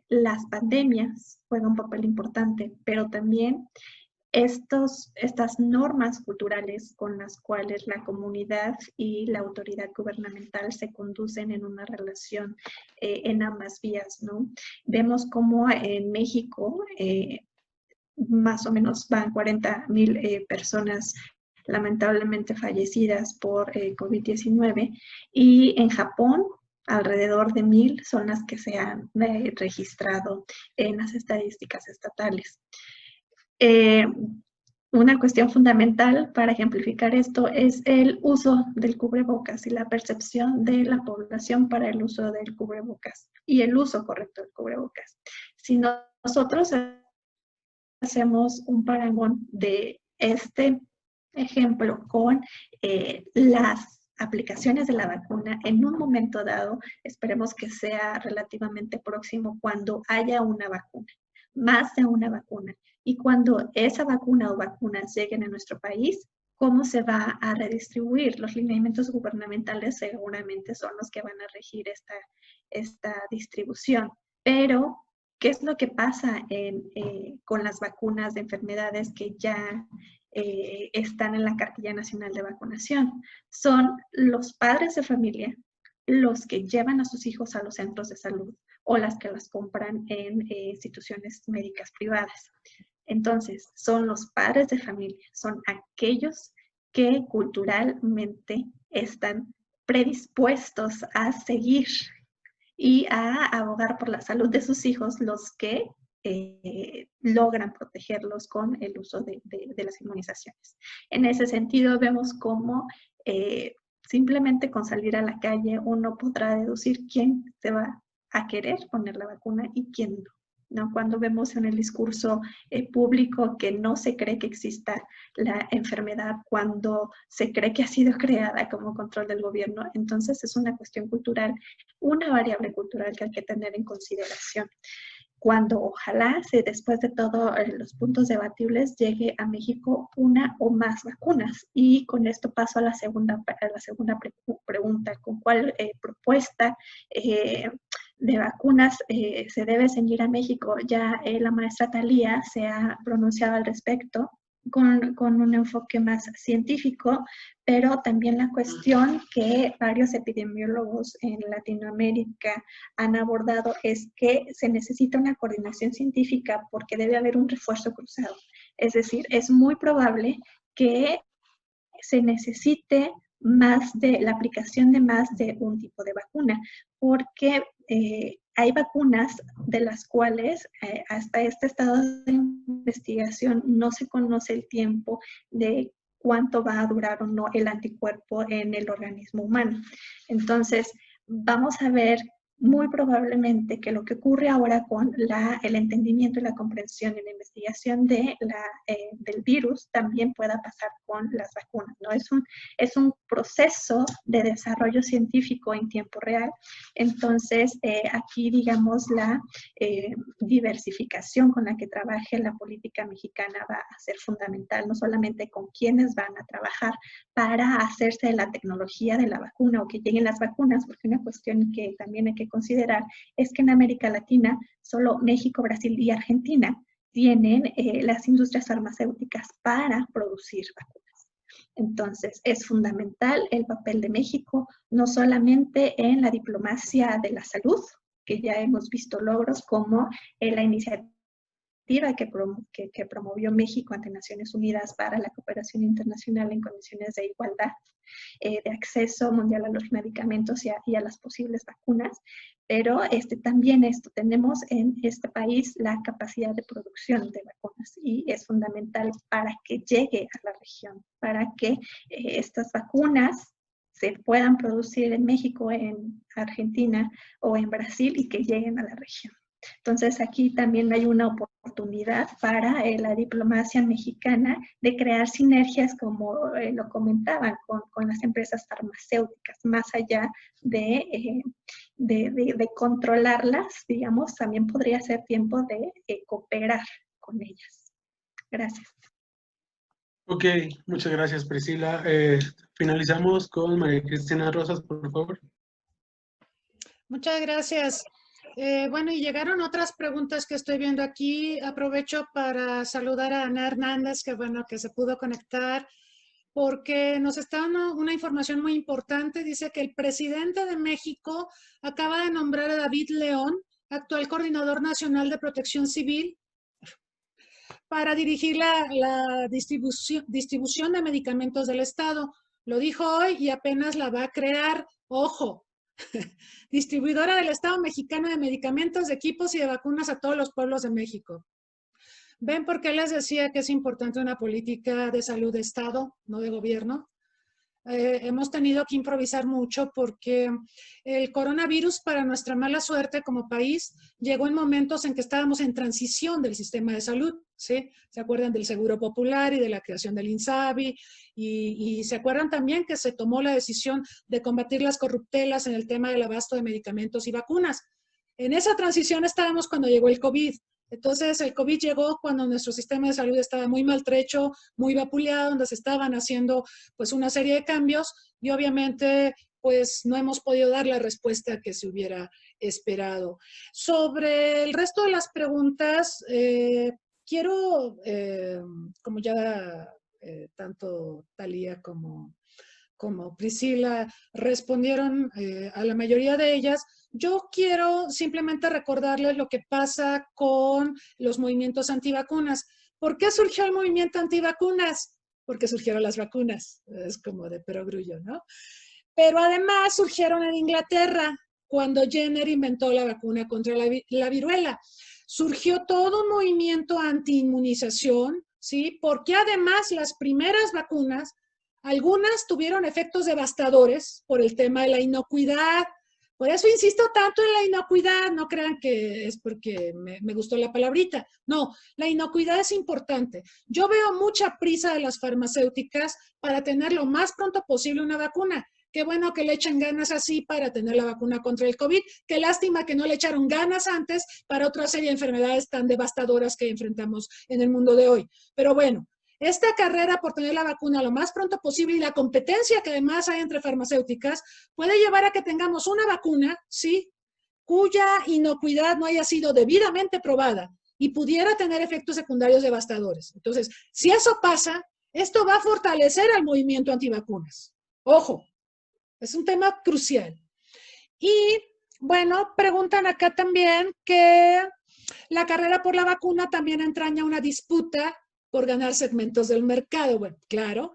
las pandemias juega un papel importante, pero también estas normas culturales con las cuales la comunidad y la autoridad gubernamental se conducen en una relación en ambas vías, ¿no? Vemos cómo en México más o menos van 40,000 personas lamentablemente fallecidas por COVID-19 y en Japón alrededor de 1,000 son las que se han registrado en las estadísticas estatales. Una cuestión fundamental para ejemplificar esto es el uso del cubrebocas y la percepción de la población para el uso del cubrebocas y el uso correcto del cubrebocas. Si nosotros hacemos un parangón de este ejemplo con las aplicaciones de la vacuna en un momento dado, esperemos que sea relativamente próximo cuando haya una vacuna, más de una vacuna. Y cuando esa vacuna o vacunas lleguen a nuestro país, ¿cómo se va a redistribuir? Los lineamientos gubernamentales seguramente son los que van a regir esta distribución. Pero, ¿qué es lo que pasa con las vacunas de enfermedades que ya están en la Cartilla Nacional de Vacunación? Son los padres de familia los que llevan a sus hijos a los centros de salud o las que las compran en instituciones médicas privadas. Entonces, son los padres de familia, son aquellos que culturalmente están predispuestos a seguir y a abogar por la salud de sus hijos los que logran protegerlos con el uso de las inmunizaciones. En ese sentido, vemos cómo simplemente con salir a la calle uno podrá deducir quién se va a querer poner la vacuna y quién no. ¿No? Cuando vemos en el discurso público que no se cree que exista la enfermedad, cuando se cree que ha sido creada como control del gobierno, entonces es una cuestión cultural, una variable cultural que hay que tener en consideración. Cuando ojalá, después de todos los puntos debatibles, llegue a México una o más vacunas. Y con esto paso a la segunda pregunta, ¿con cuál propuesta de vacunas se debe ceñir a México? Ya la maestra Thalía se ha pronunciado al respecto con un enfoque más científico, pero también la cuestión que varios epidemiólogos en Latinoamérica han abordado es que se necesita una coordinación científica porque debe haber un refuerzo cruzado. Es decir, es muy probable que se necesite la aplicación de más de un tipo de vacuna, porque hay vacunas de las cuales hasta este estado de investigación no se conoce el tiempo de cuánto va a durar o no el anticuerpo en el organismo humano. Entonces, vamos a ver muy probablemente que lo que ocurre ahora con el entendimiento y la comprensión y la investigación del virus también pueda pasar con las vacunas, ¿no? Es un proceso de desarrollo científico en tiempo real. Entonces, aquí, digamos, la diversificación con la que trabaje la política mexicana va a ser fundamental, no solamente con quienes van a trabajar para hacerse de la tecnología de la vacuna o que lleguen las vacunas, porque una cuestión que también hay que considerar es que en América Latina solo México, Brasil y Argentina tienen las industrias farmacéuticas para producir vacunas. Entonces, es fundamental el papel de México, no solamente en la diplomacia de la salud, que ya hemos visto logros como la iniciativa directiva que promovió México ante Naciones Unidas para la cooperación internacional en condiciones de igualdad, de acceso mundial a los medicamentos y a las posibles vacunas, pero también tenemos en este país la capacidad de producción de vacunas y es fundamental para que llegue a la región, para que estas vacunas se puedan producir en México, en Argentina o en Brasil y que lleguen a la región. Entonces aquí también hay una oportunidad para la diplomacia mexicana de crear sinergias, como lo comentaban, con las empresas farmacéuticas, más allá de controlarlas, digamos, también podría ser tiempo de cooperar con ellas. Gracias. Ok, muchas gracias, Priscila. Finalizamos con María Cristina Rosas, por favor. Muchas gracias. Bueno, y llegaron otras preguntas que estoy viendo aquí. Aprovecho para saludar a Ana Hernández, que bueno, que se pudo conectar, porque nos está dando una información muy importante. Dice que el presidente de México acaba de nombrar a David León, actual coordinador nacional de protección civil, para dirigir la distribución de medicamentos del Estado. Lo dijo hoy y apenas la va a crear. Ojo, distribuidora del Estado mexicano de medicamentos, de equipos y de vacunas a todos los pueblos de México. ¿Ven por qué les decía que es importante una política de salud de Estado, no de gobierno? Hemos tenido que improvisar mucho porque el coronavirus, para nuestra mala suerte como país, llegó en momentos en que estábamos en transición del sistema de salud, ¿sí? ¿Se acuerdan del Seguro Popular y de la creación del INSABI? Y se acuerdan también que se tomó la decisión de combatir las corruptelas en el tema del abasto de medicamentos y vacunas. En esa transición estábamos cuando llegó el COVID. Entonces, el COVID llegó cuando nuestro sistema de salud estaba muy maltrecho, muy vapuleado, donde se estaban haciendo pues una serie de cambios y obviamente pues no hemos podido dar la respuesta que se hubiera esperado. Sobre el resto de las preguntas, quiero, como ya tanto Talía como Priscila respondieron a la mayoría de ellas, yo quiero simplemente recordarles lo que pasa con los movimientos antivacunas. ¿Por qué surgió el movimiento antivacunas? Porque surgieron las vacunas. Es como de perogrullo, ¿no? Pero además surgieron en Inglaterra, cuando Jenner inventó la vacuna contra la viruela. Surgió todo un movimiento anti-inmunización, ¿sí? Porque además las primeras vacunas, algunas tuvieron efectos devastadores por el tema de la inocuidad. Por eso insisto tanto en la inocuidad, no crean que es porque me gustó la palabrita. No, la inocuidad es importante. Yo veo mucha prisa de las farmacéuticas para tener lo más pronto posible una vacuna. Qué bueno que le echen ganas así para tener la vacuna contra el COVID. Qué lástima que no le echaron ganas antes para otra serie de enfermedades tan devastadoras que enfrentamos en el mundo de hoy. Pero bueno, esta carrera por tener la vacuna lo más pronto posible y la competencia que además hay entre farmacéuticas puede llevar a que tengamos una vacuna, ¿sí?, cuya inocuidad no haya sido debidamente probada y pudiera tener efectos secundarios devastadores. Entonces, si eso pasa, esto va a fortalecer al movimiento antivacunas. Ojo, es un tema crucial. Y, bueno, preguntan acá también que la carrera por la vacuna también entraña una disputa por ganar segmentos del mercado. Bueno, claro.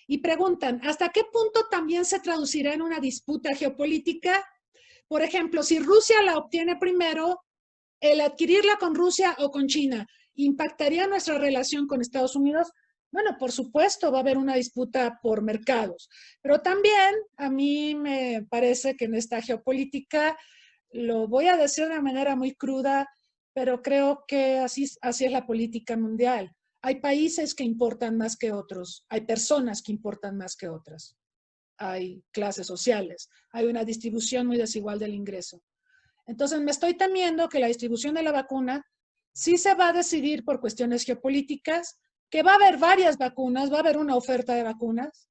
Y preguntan, ¿hasta qué punto también se traducirá en una disputa geopolítica? Por ejemplo, si Rusia la obtiene primero, el adquirirla con Rusia o con China, ¿impactaría nuestra relación con Estados Unidos? Bueno, por supuesto, va a haber una disputa por mercados. Pero también a mí me parece que en esta geopolítica, lo voy a decir de una manera muy cruda, pero creo que así es la política mundial. Hay países que importan más que otros, hay personas que importan más que otras, hay clases sociales, hay una distribución muy desigual del ingreso. Entonces me estoy temiendo que la distribución de la vacuna sí se va a decidir por cuestiones geopolíticas, que va a haber varias vacunas, va a haber una oferta de vacunas,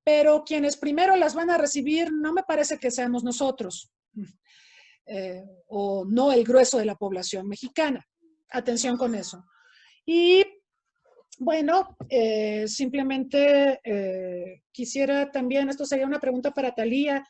pero quienes primero las van a recibir no me parece que seamos nosotros, o no el grueso de la población mexicana. Atención con eso. Y bueno, simplemente quisiera también, esto sería una pregunta para Talía,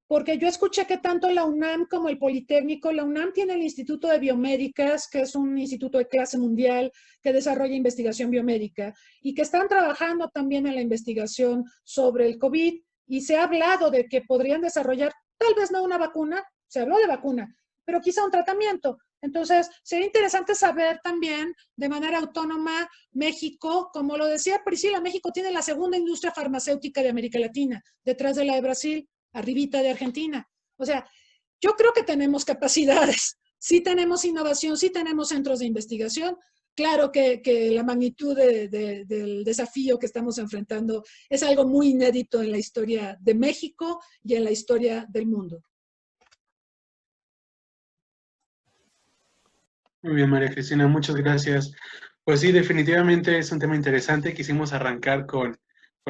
porque yo escuché que tanto la UNAM como el Politécnico, la UNAM tiene el Instituto de Biomédicas, que es un instituto de clase mundial que desarrolla investigación biomédica, y que están trabajando también en la investigación sobre el COVID, y se ha hablado de que podrían desarrollar, tal vez no una vacuna, se habló de vacuna, pero quizá un tratamiento. Entonces, sería interesante saber también, de manera autónoma, México, como lo decía Priscila, México tiene la segunda industria farmacéutica de América Latina, detrás de la de Brasil, arribita de Argentina. O sea, yo creo que tenemos capacidades, sí tenemos innovación, sí tenemos centros de investigación. Claro que la magnitud del desafío que estamos enfrentando es algo muy inédito en la historia de México y en la historia del mundo. Muy bien, María Cristina, muchas gracias. Pues sí, definitivamente es un tema interesante. Quisimos arrancar con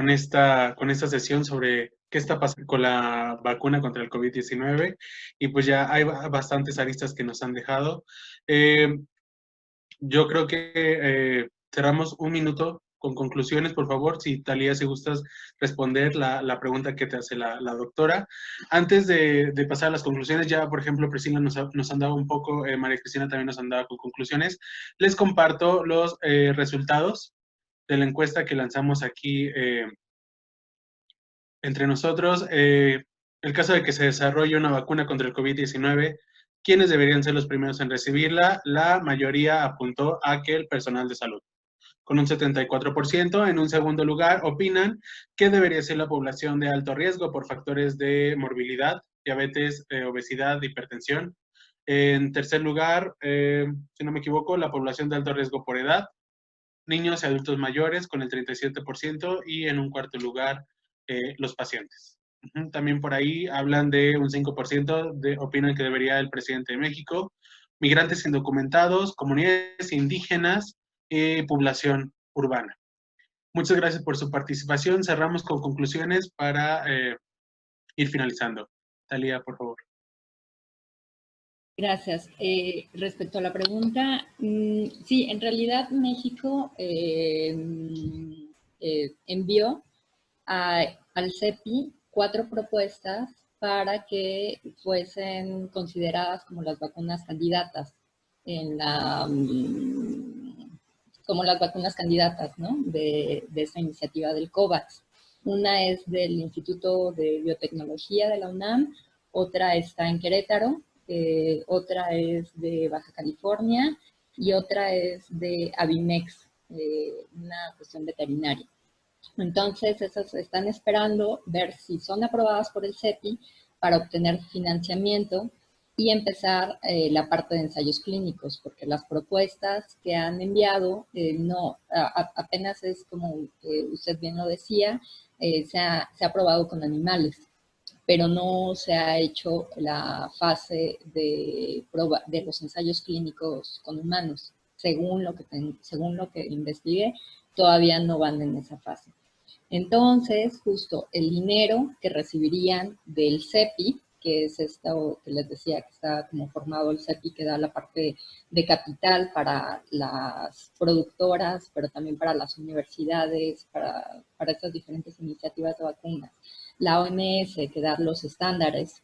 esta sesión sobre qué está pasando con la vacuna contra el COVID-19 y pues ya hay bastantes aristas que nos han dejado. Yo creo que cerramos un minuto con conclusiones, por favor, si Talía, si gustas responder la pregunta que te hace la doctora. Antes de pasar a las conclusiones, ya, por ejemplo, Priscila nos han dado un poco, María Cristina también nos han dado con conclusiones. Les comparto los resultados de la encuesta que lanzamos aquí entre nosotros. El caso de que se desarrolle una vacuna contra el COVID-19, ¿quiénes deberían ser los primeros en recibirla? La mayoría apuntó a que el personal de salud, con un 74%. En un segundo lugar, opinan que debería ser la población de alto riesgo por factores de morbilidad, diabetes, obesidad, hipertensión. En tercer lugar, si no me equivoco, la población de alto riesgo por edad, niños y adultos mayores con el 37%, y en un cuarto lugar, los pacientes. También por ahí hablan de un 5% opinan que debería el presidente de México, migrantes indocumentados, comunidades indígenas y población urbana. Muchas gracias por su participación. Cerramos con conclusiones para ir finalizando. Talía, por favor. Gracias. Respecto a la pregunta, sí, en realidad México envió al CEPI 4 propuestas para que fuesen consideradas como las vacunas candidatas como las vacunas candidatas, ¿no? de esta iniciativa del COVAX. Una es del Instituto de Biotecnología de la UNAM, otra está en Querétaro, otra es de Baja California y otra es de Avimex, una cuestión veterinaria. Entonces, esas están esperando ver si son aprobadas por el CEPI para obtener financiamiento y empezar la parte de ensayos clínicos, porque las propuestas que han enviado apenas es como usted bien lo decía, se ha aprobado con animales, pero no se ha hecho la fase de los ensayos clínicos con humanos. Según lo que investigué, todavía no van en esa fase. Entonces, justo el dinero que recibirían del CEPI, que es esto que les decía que está como formado el CEPI, que da la parte de capital para las productoras, pero también para las universidades, para estas diferentes iniciativas de vacunas. La OMS, que da los estándares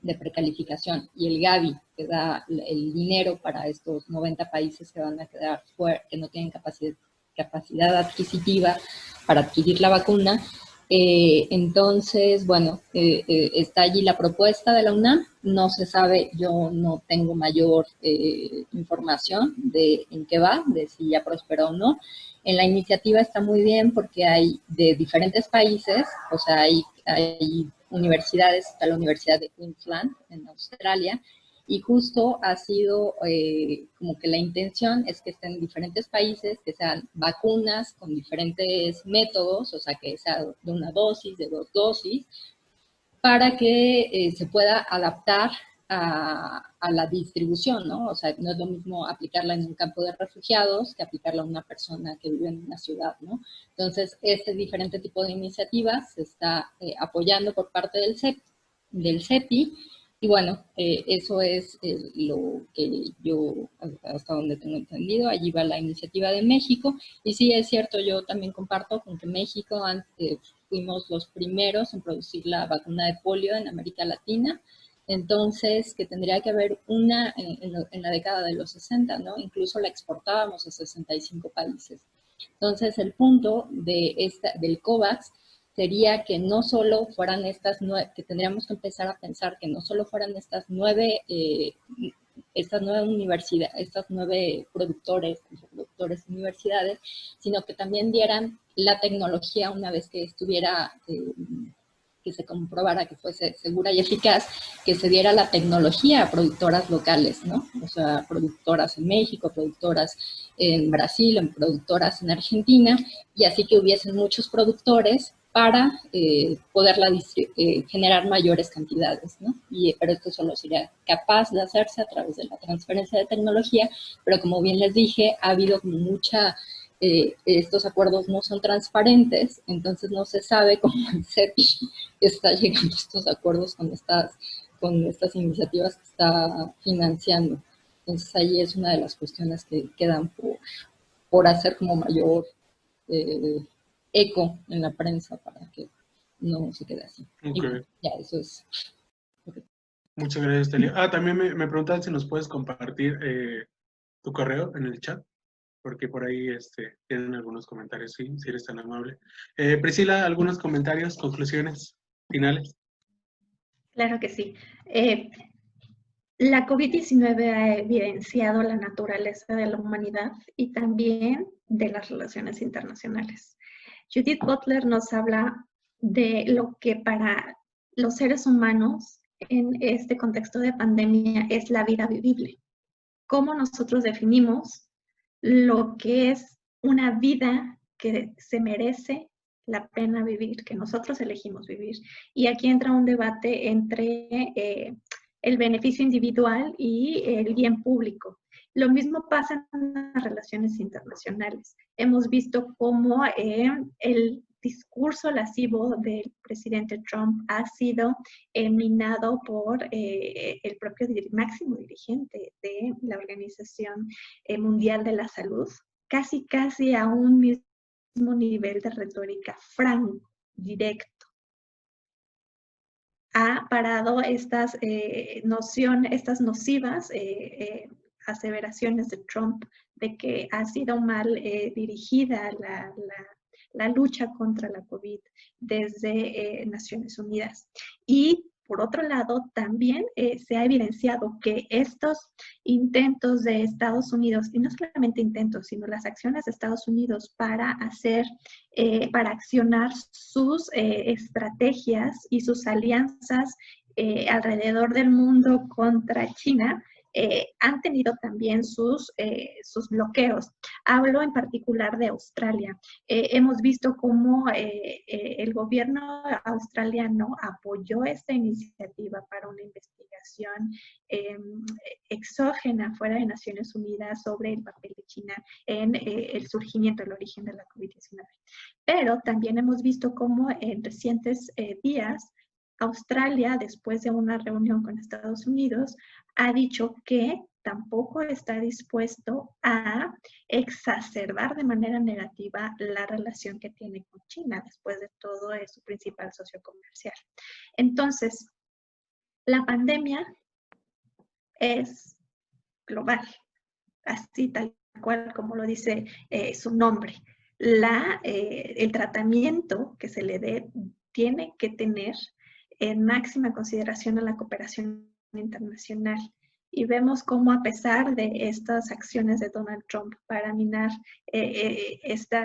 de precalificación, y el Gavi, que da el dinero para estos 90 países que van a quedar fuera, que no tienen capacidad adquisitiva para adquirir la vacuna. Entonces, bueno, está allí la propuesta de la UNAM, no se sabe, yo no tengo mayor información de en qué va, de si ya prosperó o no. En la iniciativa está muy bien porque hay de diferentes países, o sea, hay universidades, está la Universidad de Queensland en Australia, y justo ha sido como que la intención es que estén en diferentes países, que sean vacunas con diferentes métodos, o sea, que sea de una dosis, de 2 dosis, para que se pueda adaptar a la distribución, ¿no? O sea, no es lo mismo aplicarla en un campo de refugiados que aplicarla a una persona que vive en una ciudad, ¿no? Entonces, este diferente tipo de iniciativas se está apoyando por parte del CEPI, Y bueno, eso es lo que yo, hasta donde tengo entendido, allí va la iniciativa de México. Y sí, es cierto, yo también comparto con que México fuimos los primeros en producir la vacuna de polio en América Latina. Entonces, que tendría que haber una en la década de los 60, ¿no? Incluso la exportábamos a 65 países. Entonces, el punto del COVAX sería que no solo fueran que tendríamos que empezar a pensar que no solo fueran estas nueve universidades, estas 9 productores y universidades, sino que también dieran la tecnología una vez que estuviera, que se comprobara que fuese segura y eficaz, que se diera la tecnología a productoras locales, ¿no? O sea, productoras en México, productoras en Brasil, productoras en Argentina, y así que hubiesen muchos productores para poderla generar mayores cantidades, ¿no? Pero esto solo sería capaz de hacerse a través de la transferencia de tecnología, pero como bien les dije, ha habido como estos acuerdos no son transparentes, entonces no se sabe cómo el CEPI está llegando a estos acuerdos con estas iniciativas que está financiando. Entonces ahí es una de las cuestiones que quedan por hacer como mayor eco en la prensa para que no se quede así. Okay. Ya, eso es. Okay. Muchas gracias, Talia. También me preguntan si nos puedes compartir tu correo en el chat, porque por ahí tienen algunos comentarios, sí, si eres tan amable. Priscila, ¿algunos comentarios, conclusiones finales? Claro que sí. La COVID-19 ha evidenciado la naturaleza de la humanidad y también de las relaciones internacionales. Judith Butler nos habla de lo que para los seres humanos en este contexto de pandemia es la vida vivible. Cómo nosotros definimos lo que es una vida que se merece la pena vivir, que nosotros elegimos vivir. Y aquí entra un debate entre el beneficio individual y el bien público. Lo mismo pasa en las relaciones internacionales. Hemos visto cómo el discurso lascivo del presidente Trump ha sido minado por el propio máximo dirigente de la Organización Mundial de la Salud, casi a un mismo nivel de retórica franco, directo. Ha parado estas estas nocivas aseveraciones de Trump de que ha sido mal dirigida la lucha contra la COVID desde Naciones Unidas. Y por otro lado, también se ha evidenciado que estos intentos de Estados Unidos, y no solamente intentos, sino las acciones de Estados Unidos para accionar sus estrategias y sus alianzas alrededor del mundo contra China, han tenido también sus bloqueos. Hablo en particular de Australia. Hemos visto cómo el gobierno australiano apoyó esta iniciativa para una investigación exógena fuera de Naciones Unidas sobre el papel de China en el surgimiento, el origen de la COVID-19. Pero también hemos visto cómo en recientes días Australia, después de una reunión con Estados Unidos, ha dicho que tampoco está dispuesto a exacerbar de manera negativa la relación que tiene con China. Después de todo, es su principal socio comercial. Entonces, la pandemia es global, así tal cual como lo dice su nombre. El tratamiento que se le dé tiene que tener en máxima consideración a la cooperación internacional. Y vemos cómo a pesar de estas acciones de Donald Trump para minar este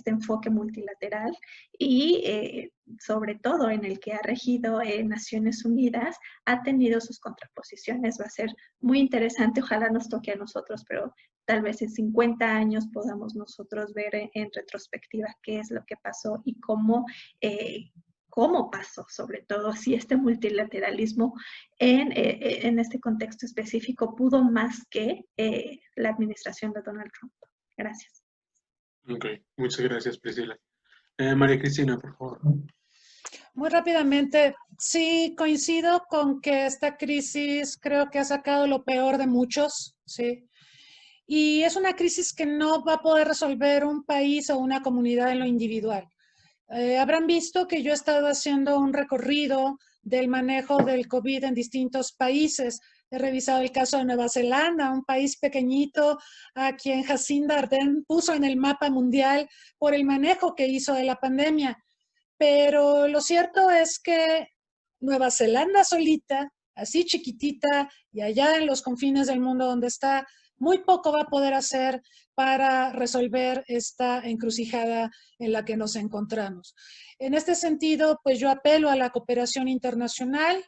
enfoque multilateral y sobre todo en el que ha regido Naciones Unidas, ha tenido sus contraposiciones. Va a ser muy interesante, ojalá nos toque a nosotros, pero tal vez en 50 años podamos nosotros ver en retrospectiva qué es lo que pasó y cómo pasó, sobre todo si este multilateralismo en este contexto específico pudo más que la administración de Donald Trump. Gracias. Ok, muchas gracias, Priscila. María Cristina, por favor. Muy rápidamente, sí coincido con que esta crisis creo que ha sacado lo peor de muchos, ¿sí? Y es una crisis que no va a poder resolver un país o una comunidad en lo individual. Habrán visto que yo he estado haciendo un recorrido del manejo del COVID en distintos países. He revisado el caso de Nueva Zelanda, un país pequeñito a quien Jacinda Ardern puso en el mapa mundial por el manejo que hizo de la pandemia. Pero lo cierto es que Nueva Zelanda solita, así chiquitita y allá en los confines del mundo donde está, muy poco va a poder hacer para resolver esta encrucijada en la que nos encontramos. En este sentido, pues yo apelo a la cooperación internacional.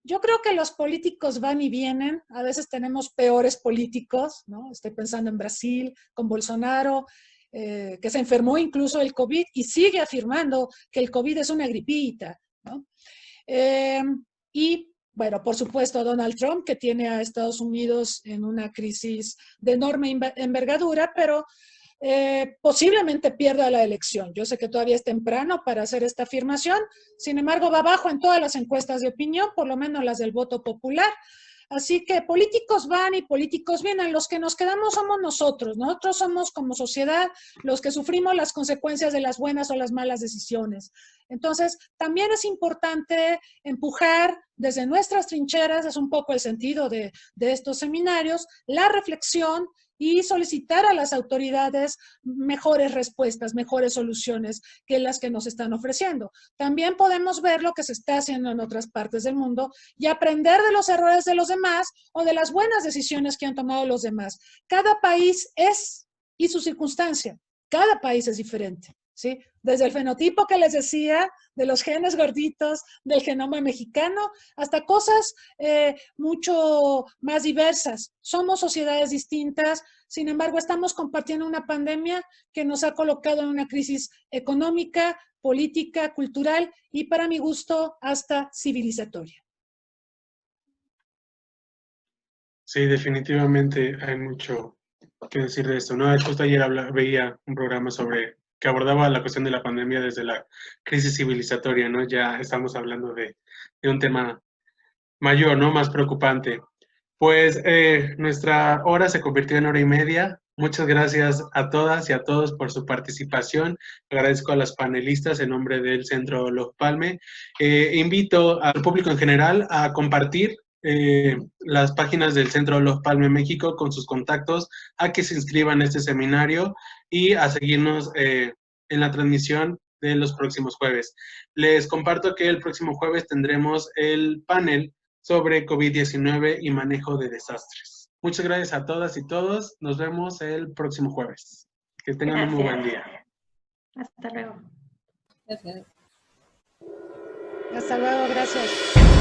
Yo creo que los políticos van y vienen, a veces tenemos peores políticos, ¿no? Estoy pensando en Brasil, con Bolsonaro, que se enfermó incluso del COVID y sigue afirmando que el COVID es una gripita, ¿no? Y bueno, por supuesto, Donald Trump, que tiene a Estados Unidos en una crisis de enorme envergadura, pero posiblemente pierda la elección. Yo sé que todavía es temprano para hacer esta afirmación, sin embargo, va abajo en todas las encuestas de opinión, por lo menos las del voto popular. Así que políticos van y políticos vienen. Los que nos quedamos somos nosotros. Nosotros somos como sociedad los que sufrimos las consecuencias de las buenas o las malas decisiones. Entonces, también es importante empujar desde nuestras trincheras, es un poco el sentido de estos seminarios, la reflexión y solicitar a las autoridades mejores respuestas, mejores soluciones que las que nos están ofreciendo. También podemos ver lo que se está haciendo en otras partes del mundo y aprender de los errores de los demás o de las buenas decisiones que han tomado los demás. Cada país es, y su circunstancia, cada país es diferente, ¿sí? Desde el fenotipo que les decía, de los genes gorditos, del genoma mexicano, hasta cosas mucho más diversas. Somos sociedades distintas, sin embargo, estamos compartiendo una pandemia que nos ha colocado en una crisis económica, política, cultural y, para mi gusto, hasta civilizatoria. Sí, definitivamente hay mucho que decir de esto, ¿no? Justo ayer veía un programa que abordaba la cuestión de la pandemia desde la crisis civilizatoria, ¿no? Ya estamos hablando de un tema mayor, ¿no? Más preocupante. Pues nuestra hora se convirtió en hora y media. Muchas gracias a todas y a todos por su participación. Agradezco a las panelistas en nombre del Centro Olof Palme. Invito al público en general a compartir las páginas del Centro Olof Palme México con sus contactos, a que se inscriban a este seminario y a seguirnos en la transmisión de los próximos jueves. Les comparto que el próximo jueves tendremos el panel sobre COVID-19 y manejo de desastres. Muchas gracias a todas y todos. Nos vemos el próximo jueves. Que tengan un muy buen día. Hasta luego. Gracias. Hasta luego, gracias.